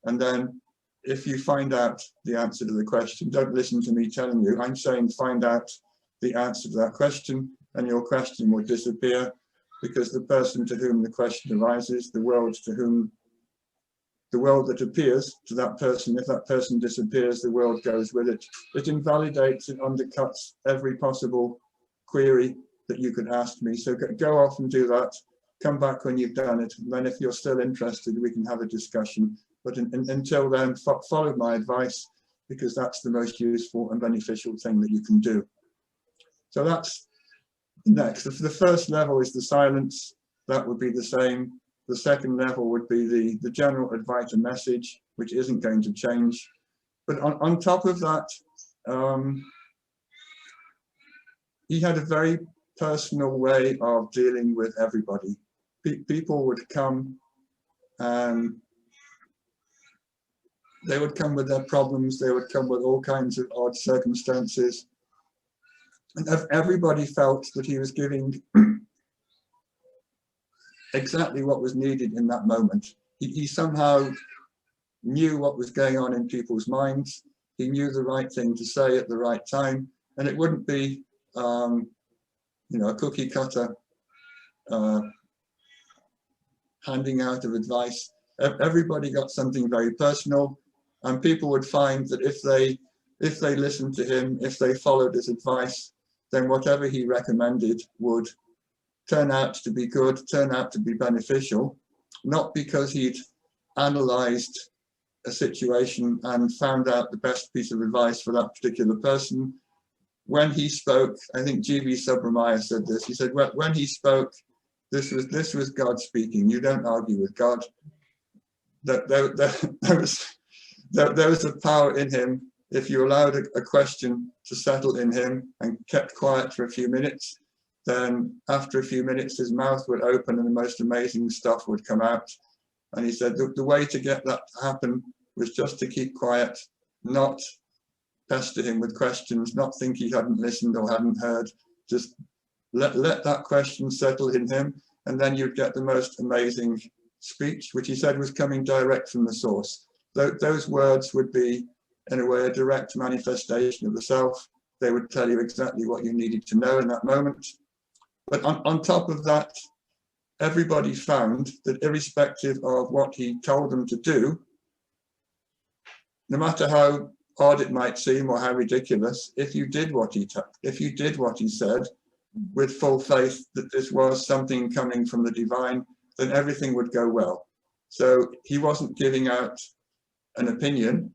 And then if you find out the answer to the question, don't listen to me telling you. I'm saying find out the answer to that question, and your question will disappear, because the person to whom the question arises, the world that appears to that person, if that person disappears, the world goes with it. It invalidates, it undercuts every possible query that you could ask me. So go off and do that. Come back when you've done it. And then if you're still interested, we can have a discussion. But until then, follow my advice, because that's the most useful and beneficial thing that you can do. So that's next. The first level is the silence. That would be the same. The second level would be the general advice and message, which isn't going to change. But on top of that, he had a very personal way of dealing with everybody. People would come and they would come with their problems. They would come with all kinds of odd circumstances. And everybody felt that he was giving exactly what was needed in that moment. He somehow knew what was going on in people's minds. He knew the right thing to say at the right time. And it wouldn't be, a cookie cutter handing out of advice. Everybody got something very personal, and people would find that if they listened to him, if they followed his advice, then whatever he recommended would turn out to be good, turn out to be beneficial, not because he'd analyzed a situation and found out the best piece of advice for that particular person. When he spoke, I think G.V. Subramaya said this, he said, when he spoke, this was God speaking. You don't argue with God. There was a power in him. If you allowed a question to settle in him and kept quiet for a few minutes, then after a few minutes his mouth would open and the most amazing stuff would come out. And he said the way to get that to happen was just to keep quiet, not pester him with questions, not think he hadn't listened or hadn't heard. Just let that question settle in him, and then you'd get the most amazing speech, which he said was coming direct from the source. Those words would be, in a way, a direct manifestation of the self. They would tell you exactly what you needed to know in that moment. But on top of that, everybody found that irrespective of what he told them to do, no matter how odd it might seem or how ridiculous, if you did what he said with full faith that this was something coming from the divine, then everything would go well. So he wasn't giving out an opinion.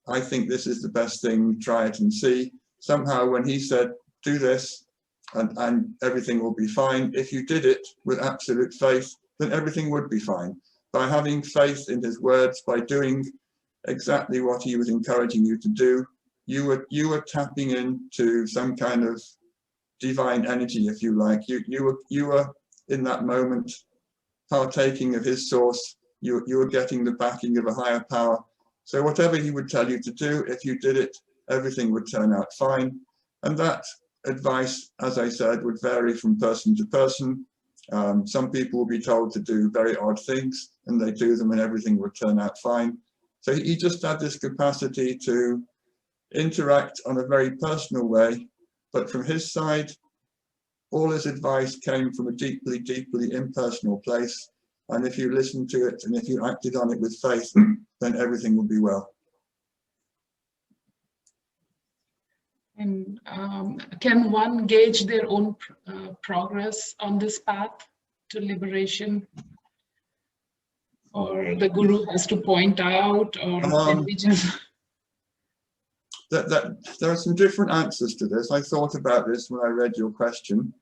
I think this is the best thing, try it and see. Somehow when he said, do this and everything will be fine, if you did it with absolute faith, then everything would be fine. By having faith in his words, by doing exactly what he was encouraging you to do, you were tapping into some kind of divine energy, if you like. You were in that moment partaking of his source. You were getting the backing of a higher power. So whatever he would tell you to do, if you did it, everything would turn out fine. And that advice, as I said, would vary from person to person. Some people will be told to do very odd things, and they do them and everything would turn out fine. So he just had this capacity to interact on a very personal way, but from his side, all his advice came from a deeply, deeply impersonal place. And if you listened to it and if you acted on it with faith, then everything will be well. And can one gauge their own progress on this path to liberation? Or the guru has to point out, or can we just... There are some different answers to this. I thought about this when I read your question.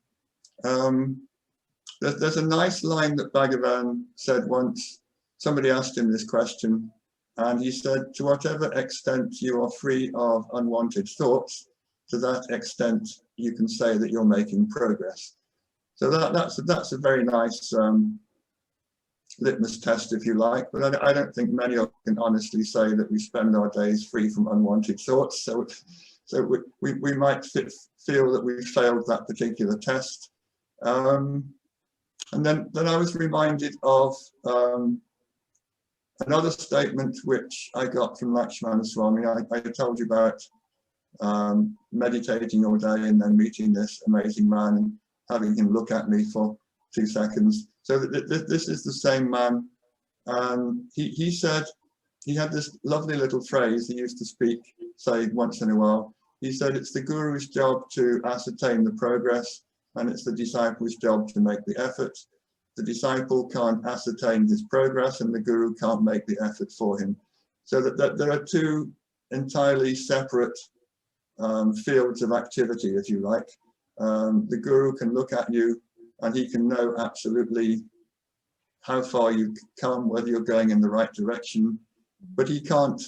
There's a nice line that Bhagavan said once. Somebody asked him this question, and he said, to whatever extent you are free of unwanted thoughts, to that extent you can say that you're making progress. So that's a very nice litmus test, if you like, but I don't think many of us can honestly say that we spend our days free from unwanted thoughts. So we might feel that we failed that particular test. And then I was reminded of another statement which I got from Lakshmana Swami. I told you about meditating all day and then meeting this amazing man and having him look at me for 2 seconds. So this is the same man. He said, he had this lovely little phrase he used to say once in a while. He said, it's the guru's job to ascertain the progress, and it's the disciple's job to make the effort. The disciple can't ascertain his progress, and the guru can't make the effort for him. So that there are two entirely separate fields of activity, if you like. The guru can look at you and he can know absolutely how far you've come, whether you're going in the right direction, but he can't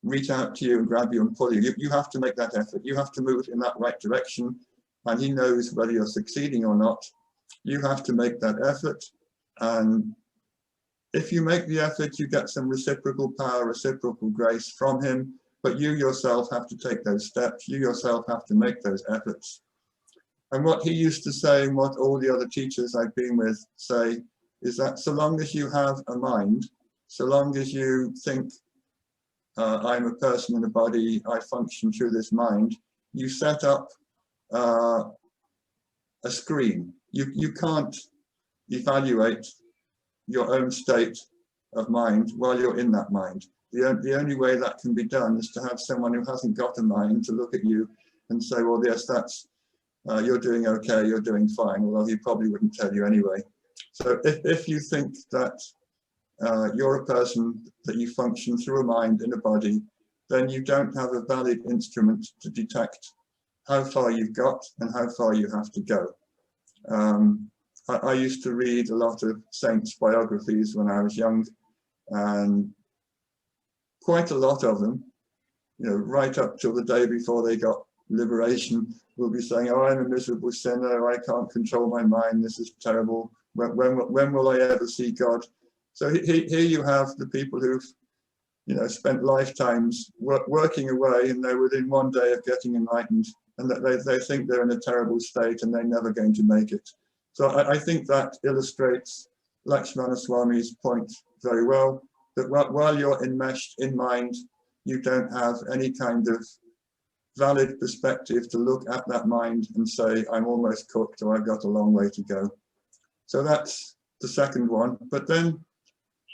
reach out to you and grab you and pull you. You have to make that effort. You have to move in that right direction, and he knows whether you're succeeding or not. You have to make that effort, and if you make the effort, you get some reciprocal power, reciprocal grace from him, but you yourself have to take those steps. You yourself have to make those efforts. And what he used to say, and what all the other teachers I've been with say, is that so long as you have a mind, so long as you think, I'm a person in a body, I function through this mind, you set up a screen. You can't evaluate your own state of mind while you're in that mind. The only way that can be done is to have someone who hasn't got a mind to look at you and say, well, yes, that's, you're doing okay, you're doing fine, although he probably wouldn't tell you anyway. So if you think that you're a person, that you function through a mind in a body, then you don't have a valid instrument to detect how far you've got and how far you have to go. I used to read a lot of saints' biographies when I was young, and quite a lot of them, you know, right up till the day before they got liberation, will be saying, oh, I'm a miserable sinner, I can't control my mind, this is terrible, when will I ever see God? So here you have the people who've, you know, spent lifetimes working away, and they're within one day of getting enlightened, and that they think they're in a terrible state and they're never going to make it. So I think that illustrates Lakshmana Swami's point very well, that while you're enmeshed in mind, you don't have any kind of valid perspective to look at that mind and say, I'm almost cooked, or I've got a long way to go. So that's the second one. But then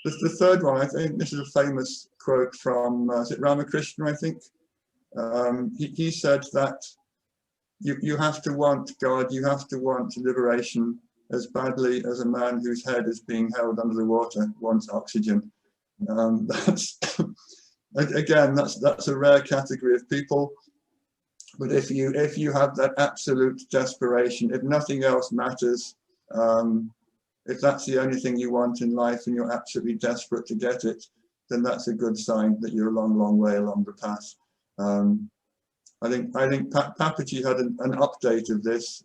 the third one, I think this is a famous quote from, is it Ramakrishna, I think? He said that you have to want God, you have to want liberation as badly as a man whose head is being held under the water wants oxygen. That's again, that's a rare category of people. But if you have that absolute desperation, if nothing else matters, if that's the only thing you want in life and you're absolutely desperate to get it, then that's a good sign that you're a long, long way along the path. I think Papaji had an update of this.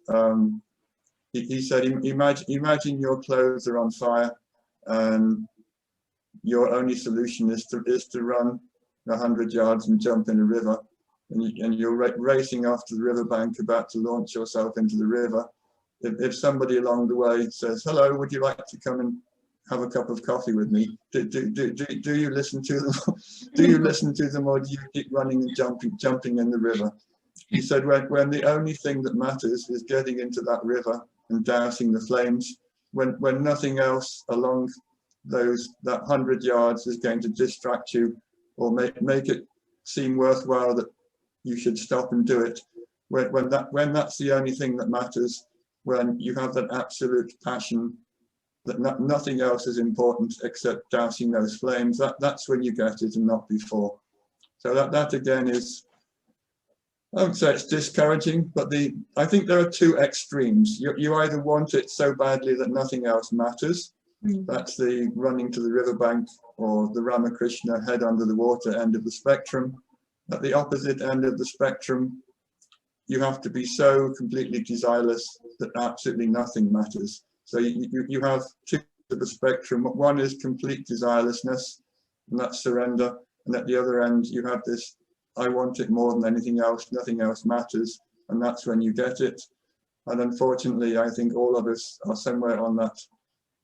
He said, imagine your clothes are on fire and your only solution is to run 100 yards and jump in a river, and you're racing off to the riverbank about to launch yourself into the river. If somebody along the way says, hello, would you like to come and have a cup of coffee with me? Do you listen to them? Do you listen to them, or do you keep running and jumping in the river? He said, when the only thing that matters is getting into that river and dousing the flames, when nothing else along that 100 yards is going to distract you or make it seem worthwhile that you should stop and do it, when that's the only thing that matters, when you have that absolute passion that nothing else is important except dousing those flames, that's when you get it and not before. So that again is, I would say it's discouraging, but I think there are two extremes. You either want it so badly that nothing else matters. That's the running to the riverbank or the Ramakrishna head under the water end of the spectrum. At the opposite end of the spectrum, you have to be so completely desireless that absolutely nothing matters. So you have two of the spectrum. One is complete desirelessness, and that's surrender. And at the other end, you have this, I want it more than anything else, nothing else matters. And that's when you get it. And unfortunately, I think all of us are somewhere on that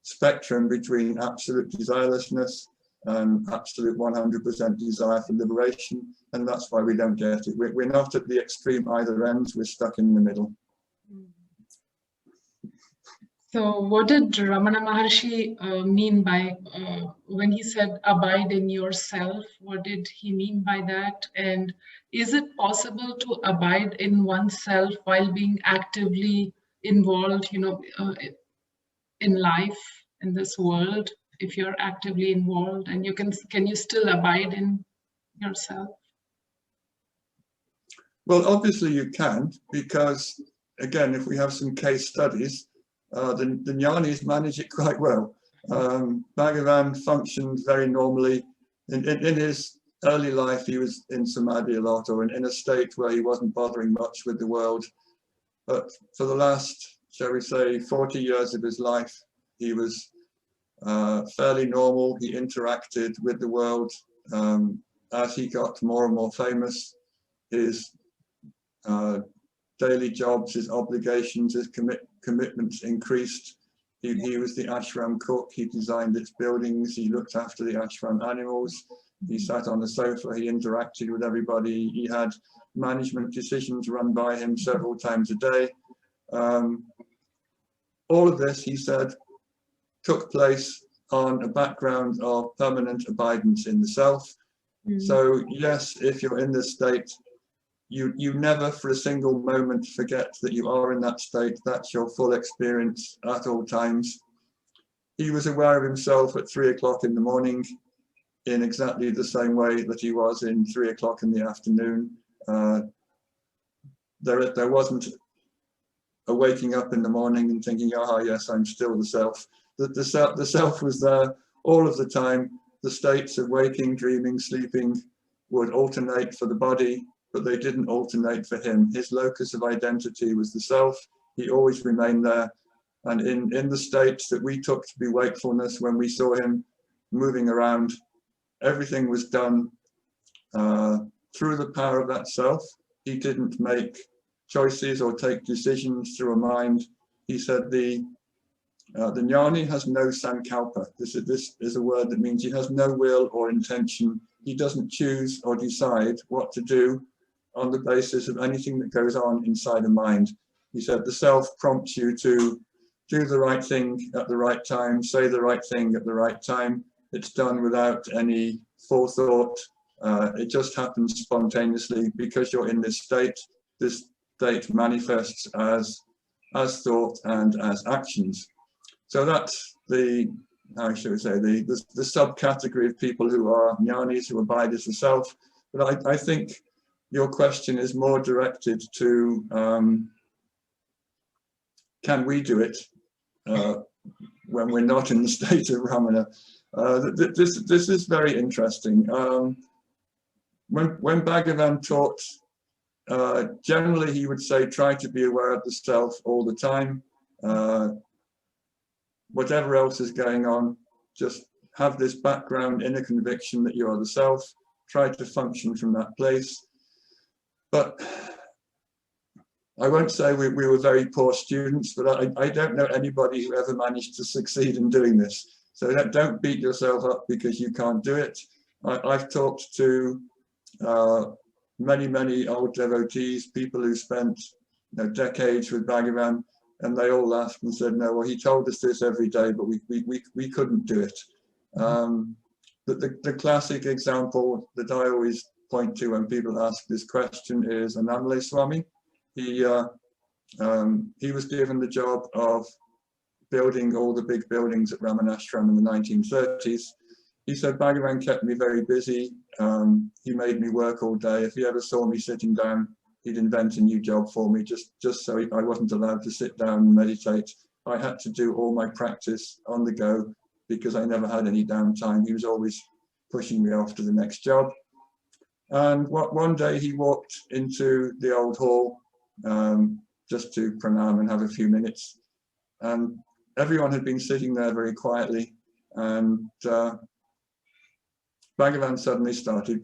spectrum between absolute desirelessness and absolute 100% desire for liberation. And that's why we don't get it. We're not at the extreme either ends, we're stuck in the middle. So what did Ramana Maharshi mean by, when he said abide in yourself, what did he mean by that? And is it possible to abide in oneself while being actively involved, in life, in this world? If you're actively involved, and can you still abide in yourself? Well, obviously you can, because again, if we have some case studies, the jnanis manage it quite well. Bhagavan functioned very normally. In his early life, he was in samadhi a lot, or in a state where he wasn't bothering much with the world. But for the last, shall we say, 40 years of his life, he was fairly normal. He interacted with the world. As he got more and more famous, his daily jobs, his obligations, his commitments increased. He was the ashram cook. He designed its buildings. He looked after the ashram animals. He sat on the sofa. He interacted with everybody. He had management decisions run by him several times a day. All of this, he said, took place on a background of permanent abidance in the self. So yes, if you're in this state, you never for a single moment forget that you are in that state. That's your full experience at all times. He was aware of himself at 3 o'clock in the morning in exactly the same way that he was in 3 o'clock in the afternoon. There wasn't a waking up in the morning and thinking, oh yes, I'm still the self. The self was there all of the time. The states of waking, dreaming, sleeping would alternate for the body, but they didn't alternate for him. His locus of identity was the self. He always remained there. And in the states that we took to be wakefulness, when we saw him moving around, everything was done through the power of that self. He didn't make choices or take decisions through a mind. He said the jnani has no sankalpa. This is a word that means he has no will or intention. He doesn't choose or decide what to do on the basis of anything that goes on inside a mind. He said the self prompts you to do the right thing at the right time, say the right thing at the right time. It's done without any forethought. It just happens spontaneously because you're in this state. This state manifests as thought and as actions. So that's how should we say, the subcategory of people who are jnanis, who abide as the self. But I think your question is more directed to, can we do it when we're not in the state of Ramana? This is very interesting. When Bhagavan taught, generally he would say, try to be aware of the self all the time. Whatever else is going on, just have this background inner conviction that you are the self. Try to function from that place. But I won't say we were very poor students, but I don't know anybody who ever managed to succeed in doing this. So don't beat yourself up because you can't do it. I've talked to many old devotees, people who spent decades with Bhagavan, and they all laughed and said, no, well, he told us this every day, but we couldn't do it. The classic example that I always point to when people ask this question is Untitled Swami. He was given the job of building all the big buildings at Ramanashram in the 1930s. He said, Bhagavan kept me very busy. He made me work all day. If he ever saw me sitting down, he'd invent a new job for me just so I wasn't allowed to sit down and meditate. I had to do all my practice on the go because I never had any downtime. He was always pushing me off to the next job. And one day he walked into the old hall just to pranam and have a few minutes. And everyone had been sitting there very quietly. And Bhagavan suddenly started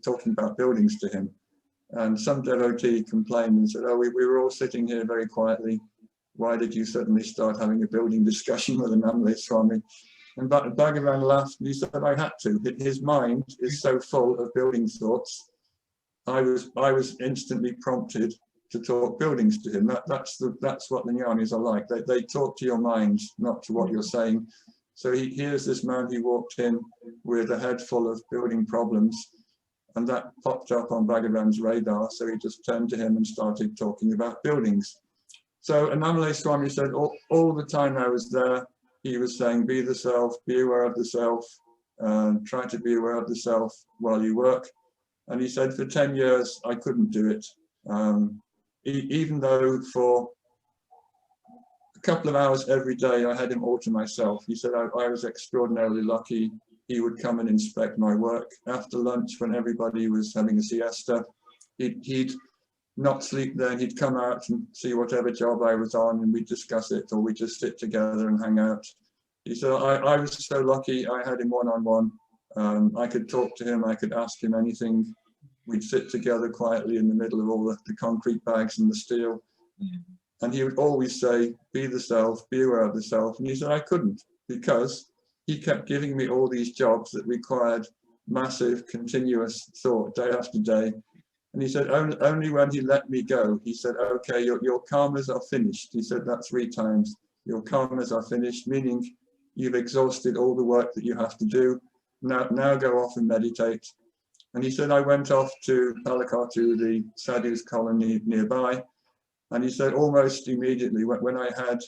talking about buildings to him. And some devotee complained and said, oh, we were all sitting here very quietly. Why did you suddenly start having a building discussion with Untitled Swami? And Bhagavan laughed and he said, I had to. His mind is so full of building thoughts. I was instantly prompted to talk buildings to him. That's what the jnanis are like. They talk to your mind, not to what you're saying. So here's this man who walked in with a head full of building problems, and that popped up on Bhagavan's radar. So he just turned to him and started talking about buildings. So Untitled Swami said, all the time I was there, he was saying, be the self, be aware of the self, try to be aware of the self while you work. And he said, for 10 years, I couldn't do it. Even though for a couple of hours every day, I had him all to myself. He said, I was extraordinarily lucky. He would come and inspect my work. After lunch, when everybody was having a siesta, he'd not sleep there. He'd come out and see whatever job I was on, and we'd discuss it, or we'd just sit together and hang out. He said, I was so lucky. I had him one-on-one. I could talk to him. I could ask him anything. We'd sit together quietly in the middle of all the concrete bags and the steel. Yeah. And he would always say, be the self, be aware of the self. And he said, I couldn't, because he kept giving me all these jobs that required massive, continuous thought day after day. And he said, only when he let me go, he said, okay, your karmas are finished. He said that 3 times. Your karmas are finished, meaning you've exhausted all the work that you have to do. Now go off and meditate. And he said, I went off to Palakatu, the sadhu's colony nearby. And he said, almost immediately, when I had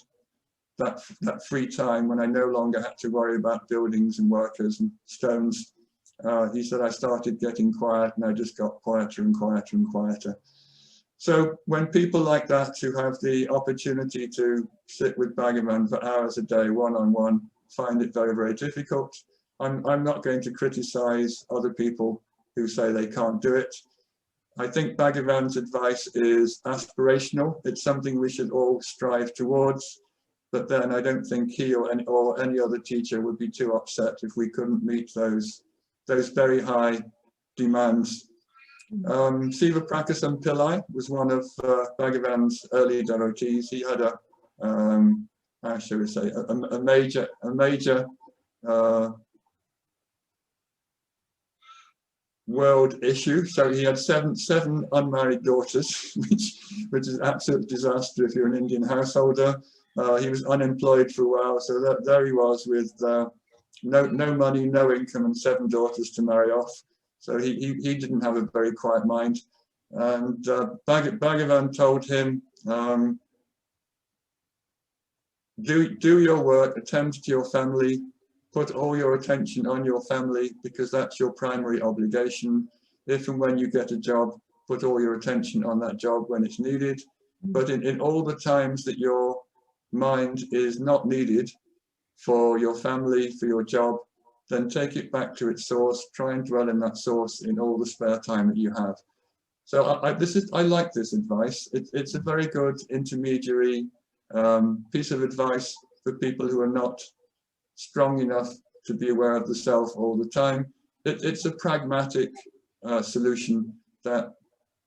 that free time, when I no longer had to worry about buildings and workers and stones, he said, I started getting quiet, and I just got quieter and quieter and quieter. So when people like that, who have the opportunity to sit with Bhagavan for hours a day, one-on-one, find it very, very difficult, I'm not going to criticize other people who say they can't do it. I think Bhagavan's advice is aspirational. It's something we should all strive towards. But then I don't think he or any other teacher would be too upset if we couldn't meet those very high demands. Siva Prakasam Pillai was one of Bhagavan's early devotees. He had how shall we say, a major world issue. So he had seven unmarried daughters, which is an absolute disaster if you're an Indian householder. He was unemployed for a while, so there he was with no money, no income, and 7 daughters to marry off. So he didn't have a very quiet mind. And Bhagavan told him, do your work, attend to your family, put all your attention on your family, because that's your primary obligation. If and when you get a job, put all your attention on that job when it's needed. But in all the times that your mind is not needed for your family, for your job, then take it back to its source, try and dwell in that source in all the spare time that you have. So I like this advice. It's a very good intermediary piece of advice for people who are not strong enough to be aware of the self all the time. It's a pragmatic solution that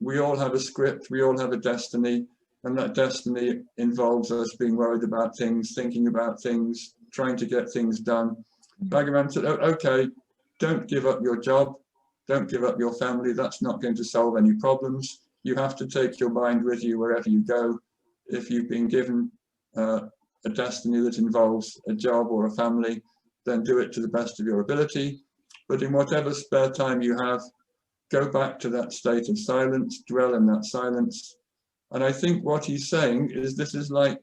we all have a script, we all have a destiny, and that destiny involves us being worried about things, thinking about things, trying to get things done. Bhagavan said, oh, okay, don't give up your job, don't give up your family, that's not going to solve any problems. You have to take your mind with you wherever you go. If you've been given a destiny that involves a job or a family, then do it to the best of your ability. But in whatever spare time you have, go back to that state of silence, dwell in that silence. And I think what he's saying is this is like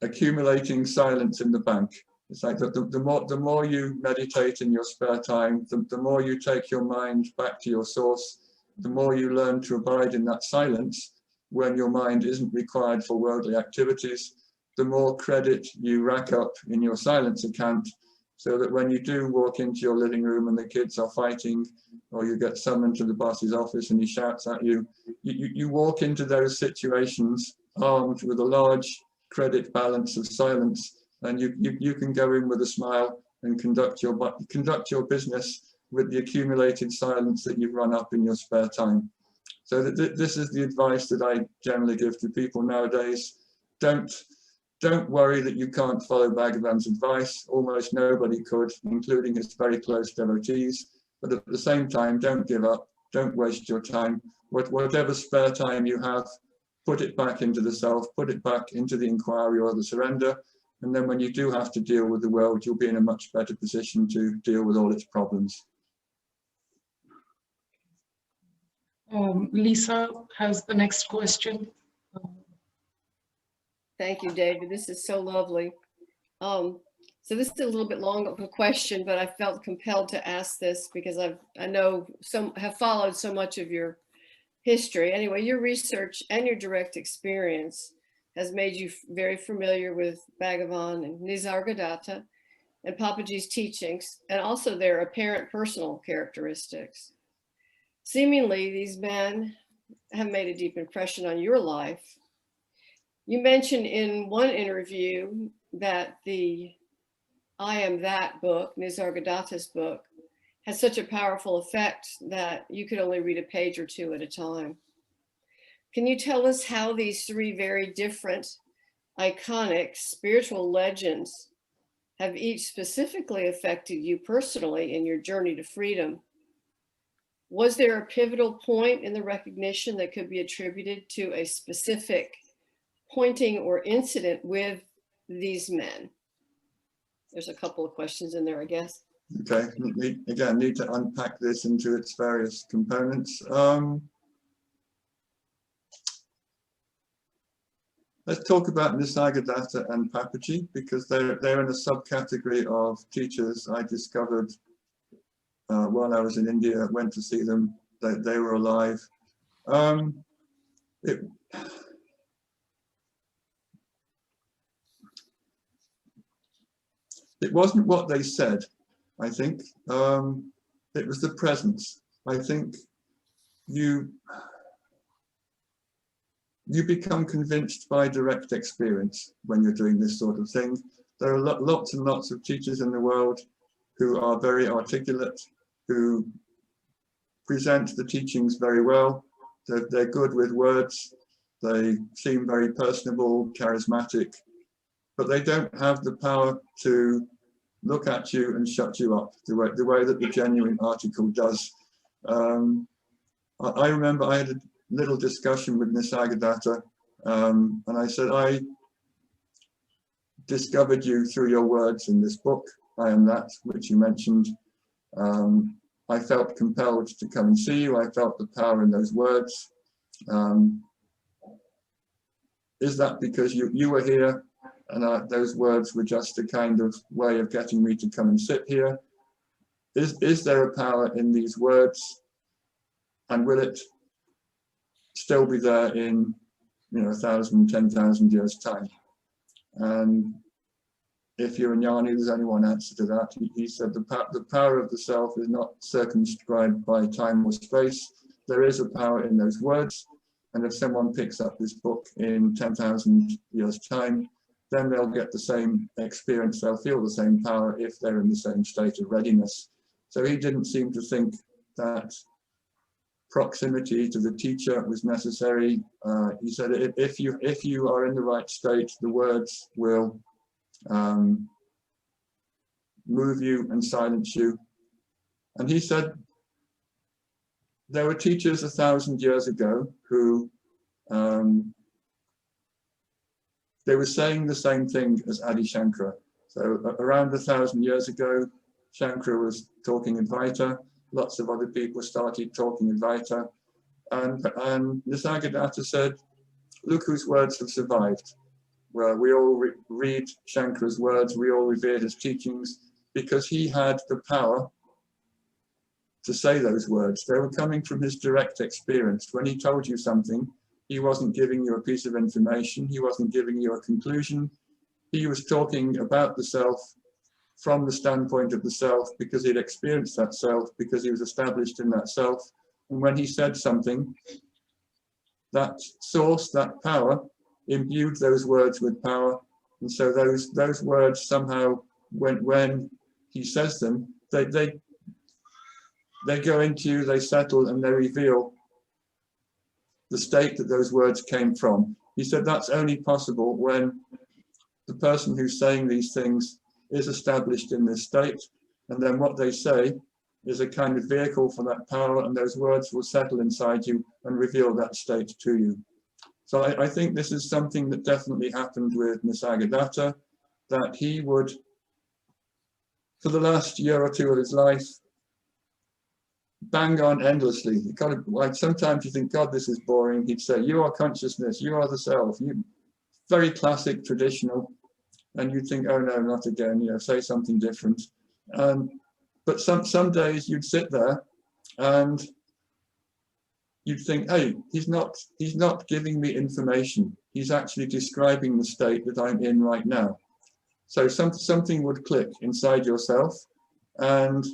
accumulating silence in the bank. It's like the more you meditate in your spare time, the more you take your mind back to your source, the more you learn to abide in that silence when your mind isn't required for worldly activities, the more credit you rack up in your silence account, so that when you do walk into your living room and the kids are fighting, or you get summoned to the boss's office and he shouts at you, you walk into those situations armed with a large credit balance of silence, and you can go in with a smile and conduct your business with the accumulated silence that you've run up in your spare time. So this is the advice that I generally give to people nowadays. Don't worry that you can't follow Bhagavan's advice. Almost nobody could, including his very close devotees. But at the same time, don't give up. Don't waste your time. Whatever spare time you have, put it back into the self, put it back into the inquiry or the surrender. And then when you do have to deal with the world, you'll be in a much better position to deal with all its problems. Lisa has the next question. Thank you, David. This is so lovely. So this is a little bit long of a question, but I felt compelled to ask this because I know have followed so much of your history. Anyway, your research and your direct experience has made you very familiar with Bhagavan and Nissagadatta and Papaji's teachings, and also their apparent personal characteristics. Seemingly, these men have made a deep impression on your life. You mentioned in one interview that the I Am That book, Nissagadatta's book, had such a powerful effect that you could only read a page or two at a time. Can you tell us how these three very different, iconic spiritual legends have each specifically affected you personally in your journey to freedom? Was there a pivotal point in the recognition that could be attributed to a specific pointing or incident with these men? There's a couple of questions in there, I guess. Okay, again, need to unpack this into its various components. Let's talk about Nissagadatta and Papaji, because they're in a subcategory of teachers I discovered while I was in India. Went to see them. They were alive. It wasn't what they said, I think. It was the presence. I think you become convinced by direct experience when you're doing this sort of thing. There are lots and lots of teachers in the world who are very articulate, who present the teachings very well. They're good with words. They seem very personable, charismatic, but they don't have the power to look at you and shut you up the way that the genuine article does. I remember I had a little discussion with Nissagadatta, and I said, I discovered you through your words in this book, I Am That, which you mentioned. I felt compelled to come and see you. I felt the power in those words. Is that because you were here and those words were just a kind of way of getting me to come and sit here? Is there a power in these words, and will it still be there in 1,000, 10,000 years time? And if you're a jnani, there's only one answer to that. He said the power of the self is not circumscribed by time or space. There is a power in those words, and if someone picks up this book in 10,000 years time, then they'll get the same experience, they'll feel the same power if they're in the same state of readiness. So he didn't seem to think that proximity to the teacher was necessary. He said if you are in the right state, the words will move you and silence you. And he said there were teachers 1,000 years ago who they were saying the same thing as Adi Shankara. So around 1,000 years ago, Shankara was talking Advaita. Lots of other people started talking Advaita. And Nissagadatta said, look whose words have survived. Well, we all read Shankara's words, we all revere his teachings, because he had the power to say those words. They were coming from his direct experience. When he told you something, he wasn't giving you a piece of information, he wasn't giving you a conclusion. He was talking about the self from the standpoint of the self, because he'd experienced that self, because he was established in that self. And when he said something, that source, that power, imbued those words with power. And so those words somehow, when he says them, they go into you, they settle, and they reveal the state that those words came from. He said that's only possible when the person who's saying these things is established in this state, and then what they say is a kind of vehicle for that power, and those words will settle inside you and reveal that state to you. So I think this is something that definitely happened with Nissagadatta, that he would, for the last year or two of his life, bang on endlessly. Like sometimes you think, God, this is boring. He'd say, you are consciousness, you are the self. Very classic, traditional. And you'd think, oh no, not again, say something different. But some days you'd sit there and you'd think, hey, he's not giving me information. He's actually describing the state that I'm in right now. So something would click inside yourself, and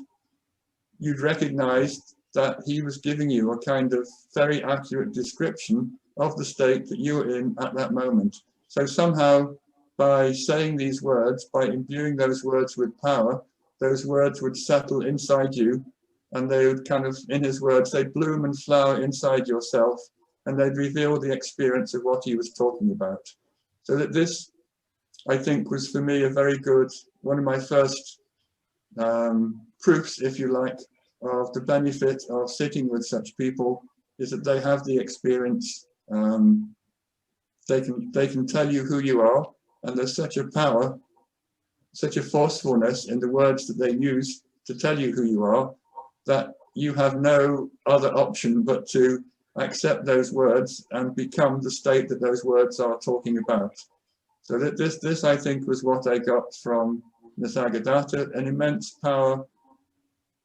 you'd recognize that he was giving you a kind of very accurate description of the state that you were in at that moment. So somehow, by saying these words, by imbuing those words with power, those words would settle inside you, and they would kind of, in his words, they'd bloom and flower inside yourself, and they'd reveal the experience of what he was talking about. So that this, I think, was for me a very good, one of my first proofs, if you like, of the benefit of sitting with such people, is that they have the experience. They can tell you who you are, and there's such a power, such a forcefulness in the words that they use to tell you who you are, that you have no other option but to accept those words and become the state that those words are talking about. So that this I think was what I got from Nissagadatta, an immense power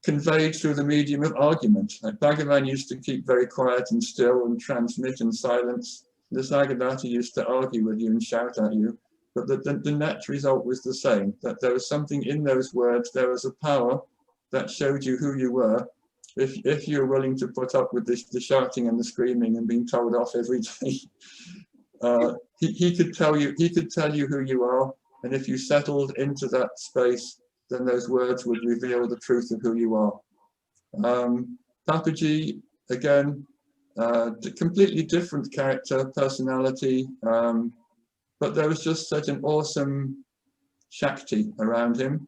conveyed through the medium of argument. Like Bhagavan used to keep very quiet and still and transmit in silence. Nissagadatta used to argue with you and shout at you, but the net result was the same, that there was something in those words, there was a power that showed you who you were, if you were willing to put up with the shouting and the screaming and being told off every day. He could tell you who you are, and if you settled into that space, then those words would reveal the truth of who you are. Papaji, again, completely different character, personality, but there was just such an awesome Shakti around him.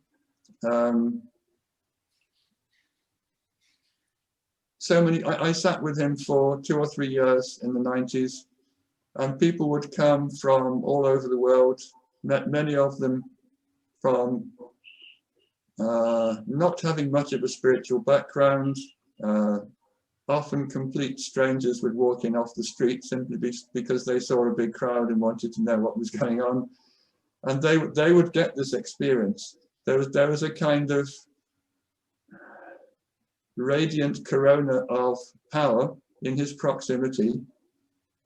I sat with him for 2 or 3 years in the 90s, and people would come from all over the world, many of them from not having much of a spiritual background. Often complete strangers would walk in off the street simply because they saw a big crowd and wanted to know what was going on. And they would get this experience. There was a kind of radiant corona of power in his proximity.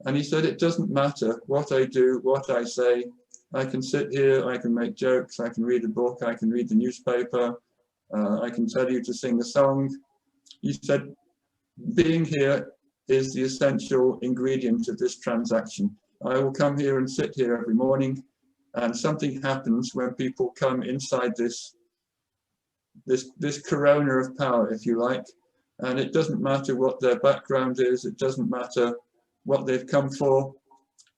And he said, it doesn't matter what I do, what I say. I can sit here, I can make jokes, I can read a book, I can read the newspaper, I can tell you to sing a song. He said, being here is the essential ingredient of this transaction. I will come here and sit here every morning, and something happens when people come inside this corona of power, if you like, and it doesn't matter what their background is, it doesn't matter what they've come for.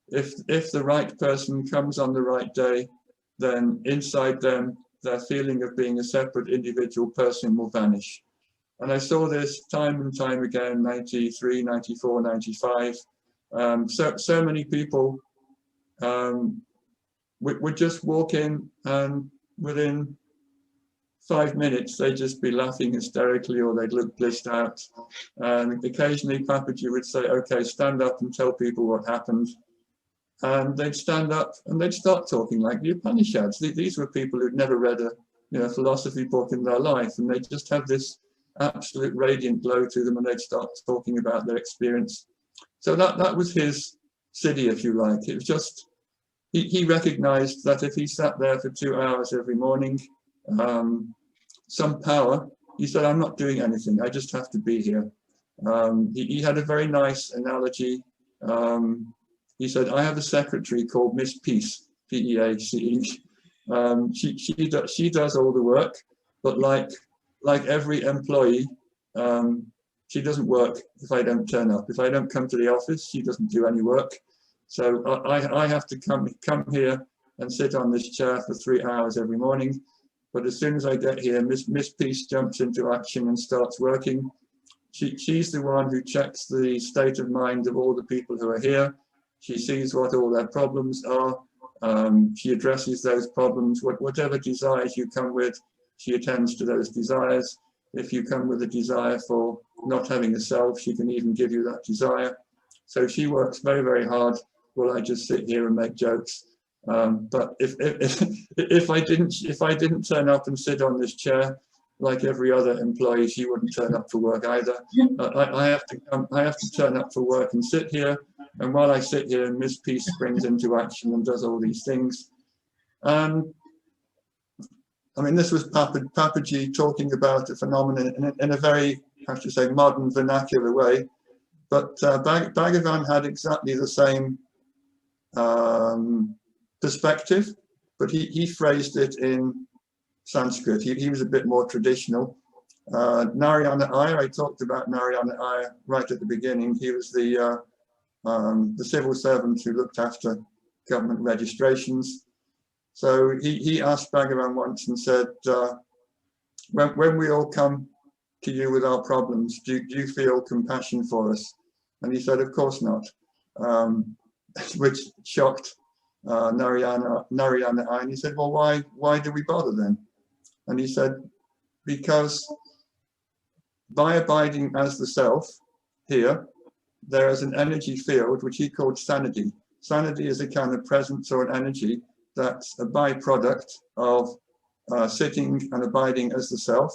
If the right person comes on the right day, then inside them their feeling of being a separate individual person will vanish. And I saw this time and time again, 93, 94, 95. So many people would just walk in, and within 5 minutes, they'd just be laughing hysterically, or they'd look blissed out. And occasionally Papaji would say, okay, stand up and tell people what happened. And they'd stand up and they'd start talking like the Upanishads. These were people who'd never read a philosophy book in their life, and they just have this absolute radiant glow to them, and they'd start talking about their experience. So that was his siddhi, if you like. It was just, he recognized that if he sat there for 2 hours every morning, some power, he said, I'm not doing anything, I just have to be here. He had a very nice analogy. He said, I have a secretary called Miss Peace, P-E-A-C-E. She does all the work, but like every employee, she doesn't work if I don't turn up. If I don't come to the office, she doesn't do any work. So I have to come here and sit on this chair for 3 hours every morning. But as soon as I get here, Miss Peace jumps into action and starts working. She's the one who checks the state of mind of all the people who are here. She sees what all their problems are. She addresses those problems. Whatever desires you come with, she attends to those desires. If you come with a desire for not having a self, she can even give you that desire. So she works very, very hard while I just sit here and make jokes. But if I didn't turn up and sit on this chair like every other employee, she wouldn't turn up for work either. I have to turn up for work and sit here. And while I sit here, Miss Peace springs into action and does all these things. And I mean, this was Papaji talking about a phenomenon in a very, how should I say, modern vernacular way. But Bhagavan had exactly the same perspective, but he phrased it in Sanskrit. He was a bit more traditional. Narayana Iyer, I talked about Narayana Iyer right at the beginning. He was the civil servant who looked after government registrations. So he asked Bhagavan once and said, when we all come to you with our problems, do you feel compassion for us? And he said, of course not, which shocked Narayana Iyer. And he said, well, why do we bother then? And he said, because by abiding as the self here, there is an energy field which he called sanity. Sanity is a kind of presence or an energy that's a byproduct of sitting and abiding as the self.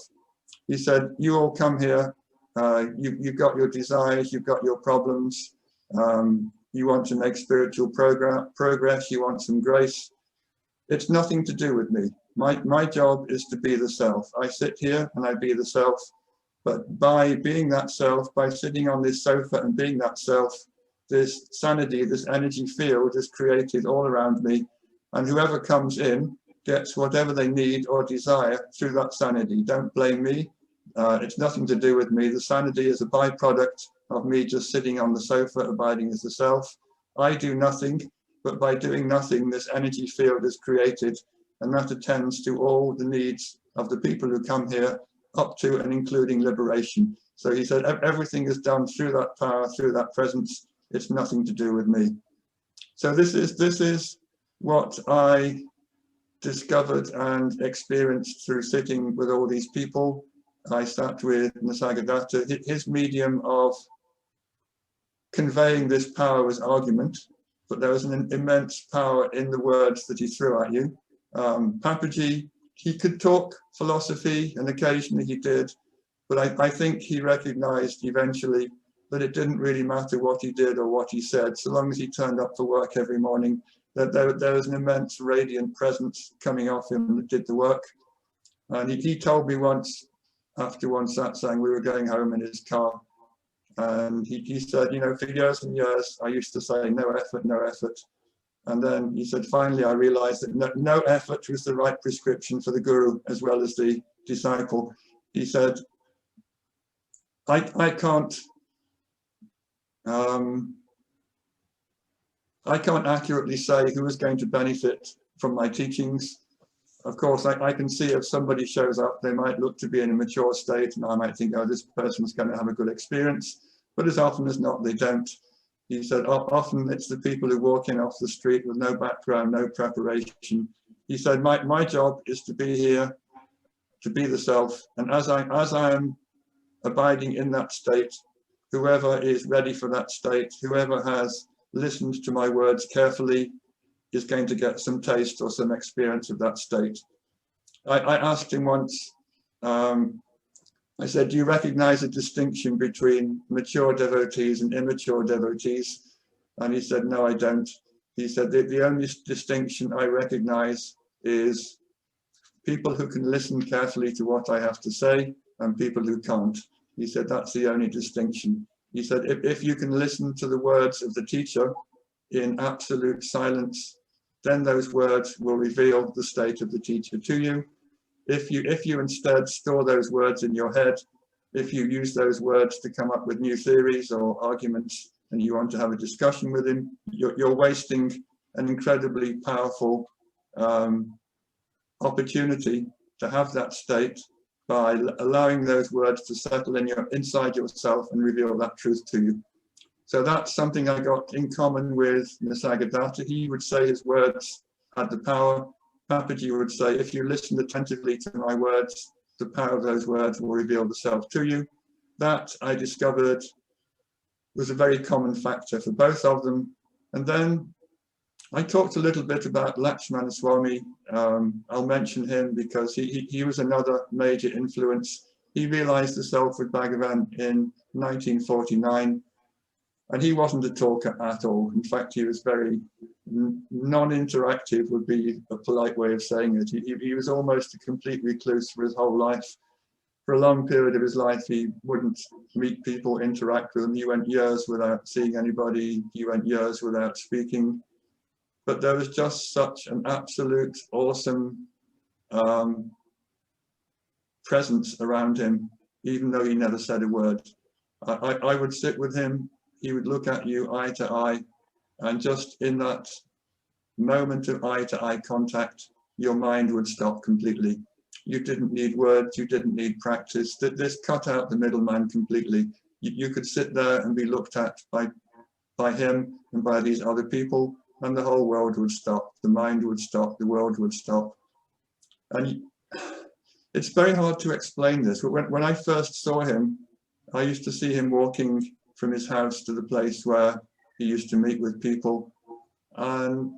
He said, you all come here, you've got your desires, you've got your problems, you want to make spiritual progress, you want some grace. It's nothing to do with me. My job is to be the self. I sit here and I be the self. But by being that self, by sitting on this sofa and being that self, this sanity, this energy field is created all around me. And whoever comes in gets whatever they need or desire through that sanity. Don't blame me. It's nothing to do with me. The sanity is a byproduct of me just sitting on the sofa, abiding as the self. I do nothing, but by doing nothing, this energy field is created, and that attends to all the needs of the people who come here, up to and including liberation. So he said, everything is done through that power, through that presence. It's nothing to do with me. So this is what I discovered and experienced through sitting with all these people. I sat with Nissagadatta. His medium of conveying this power was argument, but there was an immense power in the words that he threw at you. Papaji, he could talk philosophy, and occasionally he did, but I think he recognized eventually that it didn't really matter what he did or what he said, so long as he turned up for work every morning, that there was an immense radiant presence coming off him that did the work. And he told me once, after one satsang, we were going home in his car, and he said, you know, for years and years, I used to say, no effort, no effort. And then he said, finally, I realized that no effort was the right prescription for the guru as well as the disciple. He said, I can't accurately say who is going to benefit from my teachings. of course, I can see if somebody shows up, they might look to be in a mature state, and I might think, oh, this person's going to have a good experience. But as often as not, they don't. He said, often it's the people who walk in off the street with no background, no preparation. He said, my job is to be here, to be the self. And as I am abiding in that state, whoever is ready for that state, whoever has listened to my words carefully, is going to get some taste or some experience of that state. I asked him once, I said, do you recognize a distinction between mature devotees and immature devotees? And he said, no, I don't. He said, the only distinction I recognize is people who can listen carefully to what I have to say and people who can't. He said, that's the only distinction. He said, if you can listen to the words of the teacher in absolute silence, then those words will reveal the state of the teacher to you. If you instead store those words in your head, if you use those words to come up with new theories or arguments, and you want to have a discussion with him, you're wasting an incredibly powerful opportunity to have that state by allowing those words to settle inside yourself and reveal that truth to you. So that's something I got in common with Nissagadatta. He would say his words had the power. Papaji would say, if you listen attentively to my words, the power of those words will reveal the self to you. That, I discovered, was a very common factor for both of them. And then I talked a little bit about Lakshmana Swami. I'll mention him because he was another major influence. He realized the self with Bhagavan in 1949. And he wasn't a talker at all. In fact, he was very non-interactive, would be a polite way of saying it. He was almost a complete recluse for his whole life. For a long period of his life, he wouldn't meet people, interact with them. He went years without seeing anybody. He went years without speaking. But there was just such an absolute awesome presence around him, even though he never said a word. I would sit with him. He would look at you eye to eye, and just in that moment of eye-to-eye contact, your mind would stop completely. You didn't need words, you didn't need practice. This cut out the middleman completely. You could sit there and be looked at by him and by these other people, and the whole world would stop. The mind would stop, the world would stop. And it's very hard to explain this. But when I first saw him, I used to see him walking from his house to the place where he used to meet with people, and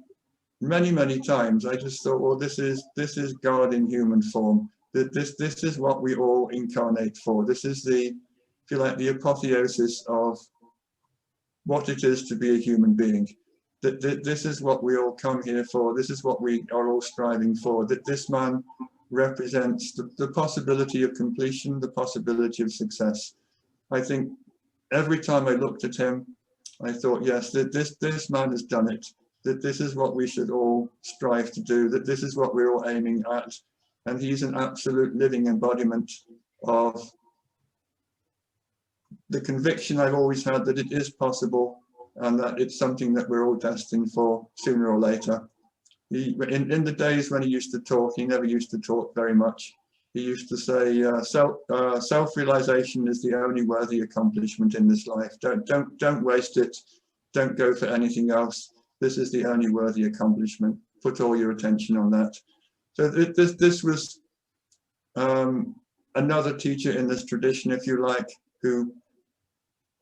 many times I just thought, well, this is God in human form. This is what we all incarnate for. This is the, if you like, the apotheosis of what it is to be a human being. This is what we all come here for. This is what we are all striving for. That this man represents the possibility of completion, the possibility of success. I think every time I looked at him, I thought, yes, this man has done it. That this is what we should all strive to do. That this is what we're all aiming at. And he's an absolute living embodiment of the conviction I've always had that it is possible and that it's something that we're all destined for sooner or later. In the days when he used to talk, he never used to talk very much. He used to say, self-realization is the only worthy accomplishment in this life. Don't waste it. Don't go for anything else. This is the only worthy accomplishment. Put all your attention on that. So this was another teacher in this tradition, if you like, who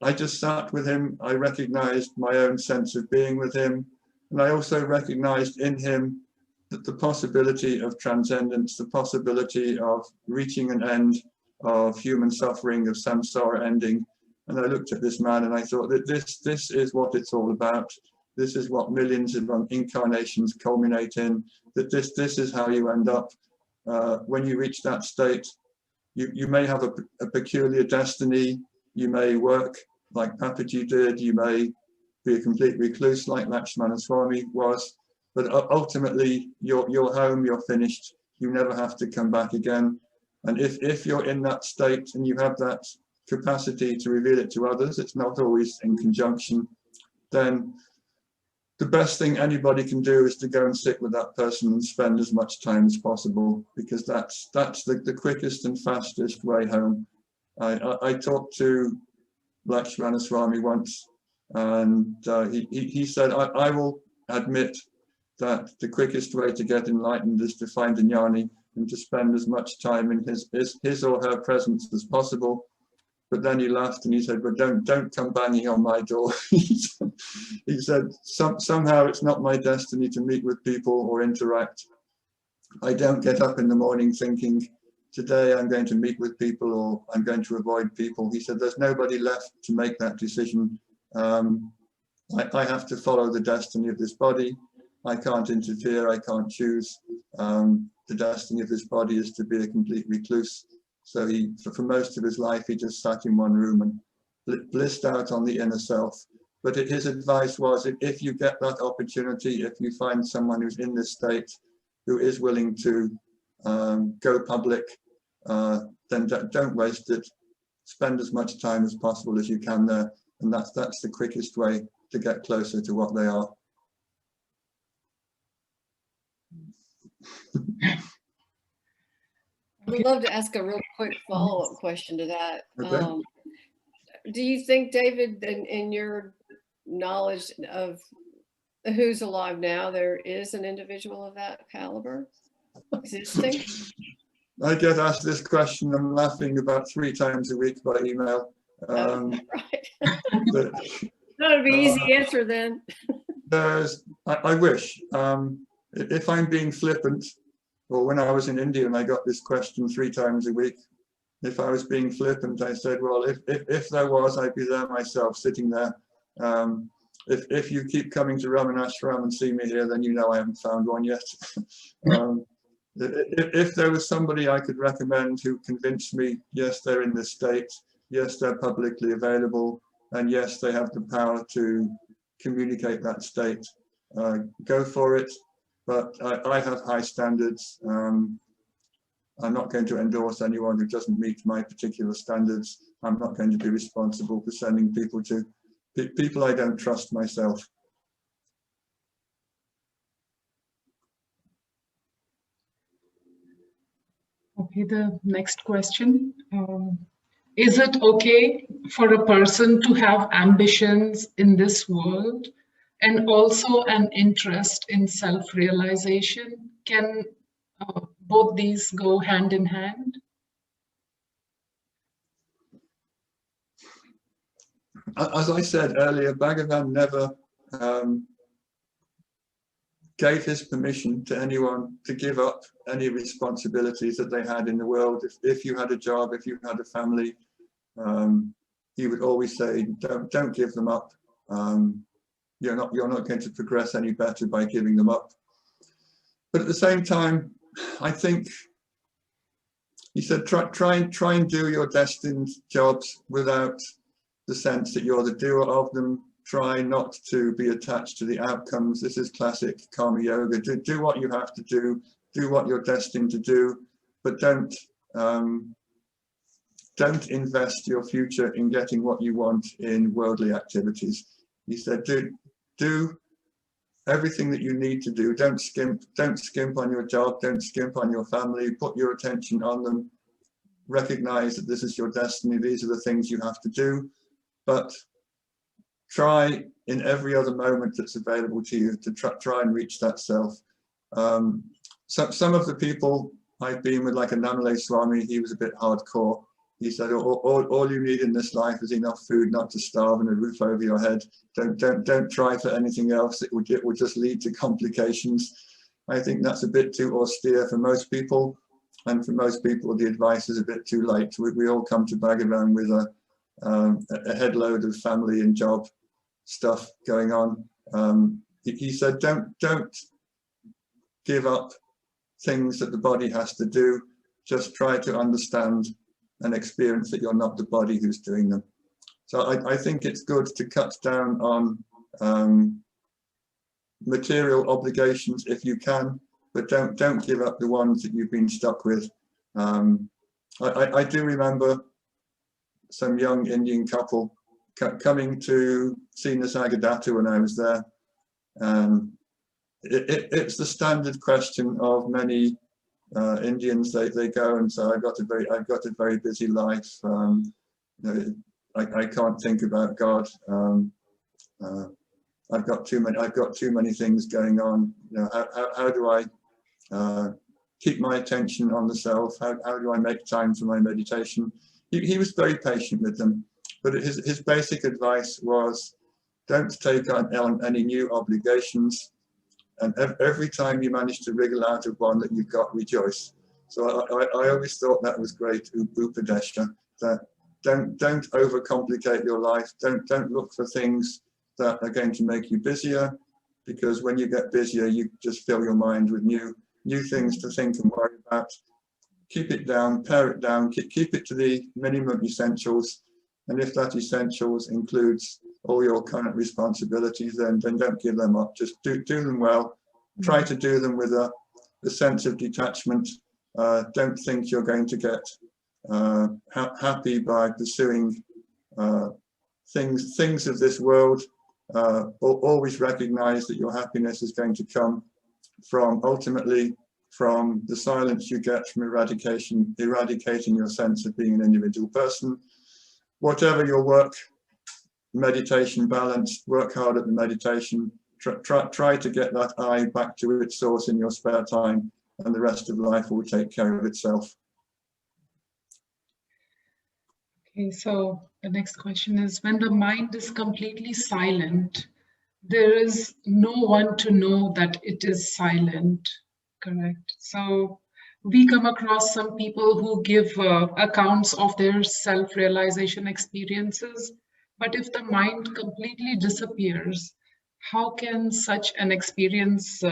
I just sat with him. I recognized my own sense of being with him. And I also recognized in him that the possibility of transcendence, the possibility of reaching an end of human suffering, of samsara ending. And I looked at this man and I thought that this is what it's all about. This is what millions of incarnations culminate in, that this is how you end up. When you reach that state, you may have a peculiar destiny. You may work like Papaji did. You may be a complete recluse like Lakshmana Swami was. But ultimately, you're home, you're finished. You never have to come back again. And if you're in that state and you have that capacity to reveal it to others, it's not always in conjunction, then the best thing anybody can do is to go and sit with that person and spend as much time as possible, because that's the quickest and fastest way home. I talked to Lakshmana Swami once, and he said, I will admit that the quickest way to get enlightened is to find a jnani and to spend as much time in his or her presence as possible. But then he laughed and he said, but don't come banging on my door. He said, somehow it's not my destiny to meet with people or interact. I don't get up in the morning thinking, today I'm going to meet with people or I'm going to avoid people. He said, there's nobody left to make that decision. I have to follow the destiny of this body. I can't interfere, I can't choose. The destiny of this body is to be a complete recluse. So for most of his life, he just sat in one room and blissed out on the inner self. But his advice was, if you get that opportunity, if you find someone who's in this state, who is willing to go public, then don't waste it. Spend as much time as possible as you can there. And that's the quickest way to get closer to what they are. I would love to ask a real quick follow-up question to that. Okay. Do you think, David, in your knowledge of who's alive now, there is an individual of that caliber existing? I get asked this question, I'm laughing, about 3 times a week by email. Right. But, That would be an easy answer then. I wish. If I'm being flippant, or when I was in India and I got this question 3 times a week, if I was being flippant, I said, well, if there was, I'd be there myself, sitting there. If you keep coming to Ramanashram and see me here, then you know I haven't found one yet. If there was somebody I could recommend who convinced me, yes, they're in this state, yes, they're publicly available, and yes, they have the power to communicate that state, go for it. But I have high standards. I'm not going to endorse anyone who doesn't meet my particular standards. I'm not going to be responsible for sending people to people I don't trust myself. Okay, the next question. Is it okay for a person to have ambitions in this world and also an interest in self-realization? Can both these go hand in hand? As I said earlier, Bhagavan never gave his permission to anyone to give up any responsibilities that they had in the world. If you had a job, if you had a family, he would always say, don't give them up. You're not going to progress any better by giving them up. But at the same time, I think he said, try and do your destined jobs without the sense that you're the doer of them. Try not to be attached to the outcomes. This is classic karma yoga. Do what you have to do what you're destined to do, but don't invest your future in getting what you want in worldly activities. He said, do everything that you need to do. Don't skimp on your job, don't skimp on your family, put your attention on them. Recognize that this is your destiny, these are the things you have to do, but try in every other moment that's available to you to try and reach that self. Some of the people I've been with, like a Namale Swami, he was a bit hardcore. He said, all you need in this life is enough food not to starve and a roof over your head. Don't try for anything else. It will just lead to complications. I think that's a bit too austere for most people. And for most people, the advice is a bit too late. We all come to Bhagavan with a headload of family and job stuff going on. He said, don't give up things that the body has to do. Just try to understand and experience that you're not the body who's doing them. So I think it's good to cut down on material obligations if you can, but don't give up the ones that you've been stuck with. I do remember some young Indian couple coming to see Nissagadatta when I was there, It's the standard question of many Indians. They go and say, I've got a very busy life. I can't think about God. I've got too many things going on. How do I keep my attention on the self? How do I make time for my meditation? He was very patient with them, but his basic advice was, don't take on any new obligations, and every time you manage to wriggle out of one that you've got, rejoice. So I always thought that was great, Upadesha, that don't overcomplicate your life. Don't look for things that are going to make you busier, because when you get busier, you just fill your mind with new things to think and worry about. Keep it down, pare it down, keep it to the minimum essentials. And if that essentials includes all your current responsibilities, then don't give them up. Just do them well. Try to do them with a sense of detachment. Don't think you're going to get happy by pursuing things of this world. Always recognize that your happiness is going to come ultimately from the silence you get from eradicating your sense of being an individual person. Whatever your work, meditation balance, work hard at the meditation, try to get that I back to its source in your spare time, and the rest of life will take care of itself. Okay, so the next question is, when the mind is completely silent, there is no one to know that it is silent, correct? So we come across some people who give accounts of their self-realization experiences, but if the mind completely disappears, how can such an experience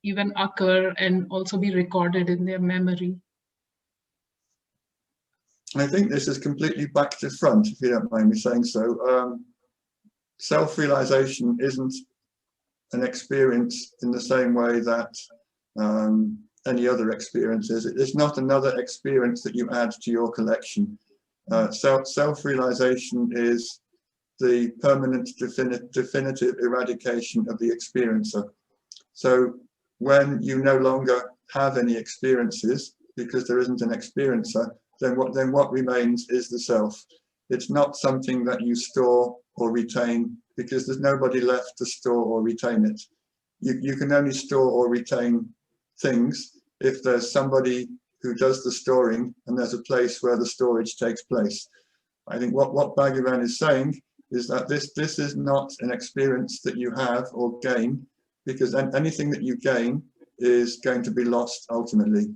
even occur and also be recorded in their memory? I think this is completely back to front, if you don't mind me saying so. Self-realization isn't an experience in the same way that any other experience is. It's not another experience that you add to your collection. Self-realization is the permanent, definitive eradication of the experiencer. So when you no longer have any experiences, because there isn't an experiencer, then what remains is the self. It's not something that you store or retain, because there's nobody left to store or retain it. You can only store or retain things if there's somebody who does the storing, and there's a place where the storage takes place. I think what Bhagavan is saying is that this is not an experience that you have or gain, because anything that you gain is going to be lost ultimately.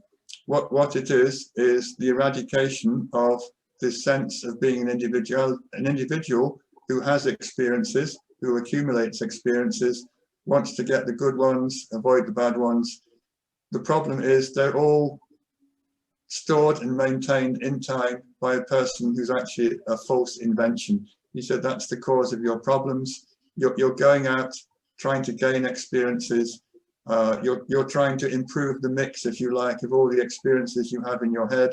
What it is the eradication of this sense of being an individual who has experiences, who accumulates experiences, wants to get the good ones, avoid the bad ones. The problem is they're all stored and maintained in time by a person who's actually a false invention. He said that's the cause of your problems. You're going out trying to gain experiences. You're trying to improve the mix, if you like, of all the experiences you have in your head.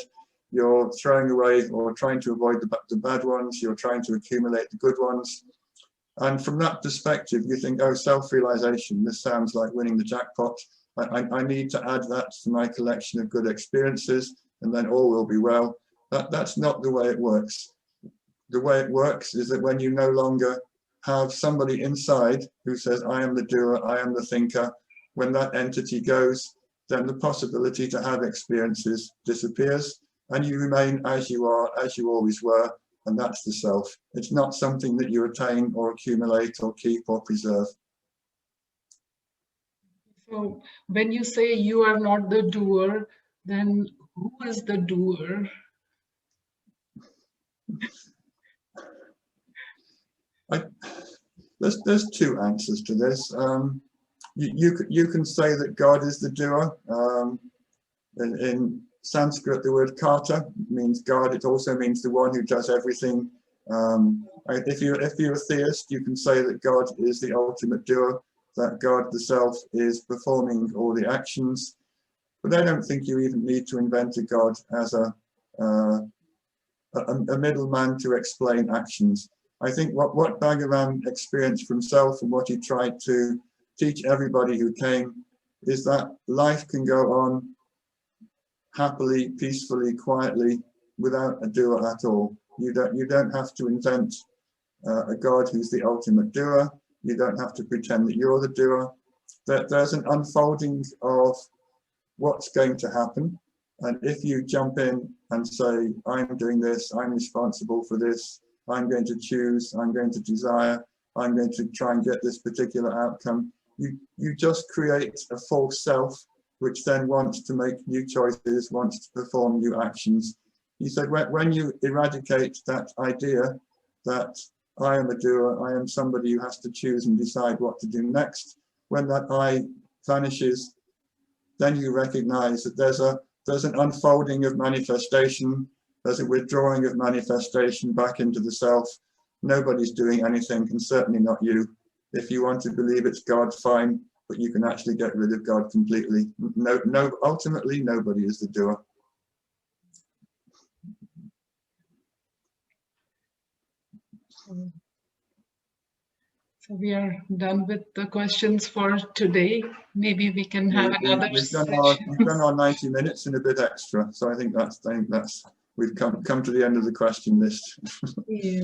You're throwing away or trying to avoid the bad ones. You're trying to accumulate the good ones. And from that perspective, you think, oh, self-realization, this sounds like winning the jackpot. I need to add that to my collection of good experiences, and then all will be well. That's not the way it works. The way it works is that when you no longer have somebody inside who says, I am the doer, I am the thinker, when that entity goes, then the possibility to have experiences disappears, and you remain as you are, as you always were, and that's the self. It's not something that you attain or accumulate or keep or preserve. So when you say you are not the doer, then who is the doer? There's two answers to this. You can say that God is the doer. In Sanskrit, the word karta means God. It also means the one who does everything. If you're a theist, you can say that God is the ultimate doer, that God the self is performing all the actions. But I don't think you even need to invent a God as a middleman to explain actions. I think what Bhagavan experienced for himself and what he tried to teach everybody who came is that life can go on happily, peacefully, quietly, without a doer at all. You don't have to invent a God who's the ultimate doer. You don't have to pretend that you're the doer. There's an unfolding of what's going to happen. And if you jump in and say, I'm doing this, I'm responsible for this, I'm going to choose, I'm going to desire, I'm going to try and get this particular outcome, you just create a false self, which then wants to make new choices, wants to perform new actions. He said, when you eradicate that idea that I am a doer, I am somebody who has to choose and decide what to do next, when that I vanishes, then you recognize that there's an unfolding of manifestation, there's a withdrawing of manifestation back into the self. Nobody's doing anything, and certainly not you. If you want to believe it's God, fine, but you can actually get rid of God completely. Ultimately, nobody is the doer. So we are done with the questions for today. Maybe we can have another session. We've done our 90 minutes and a bit extra. So I think we've come to the end of the question list. Yeah.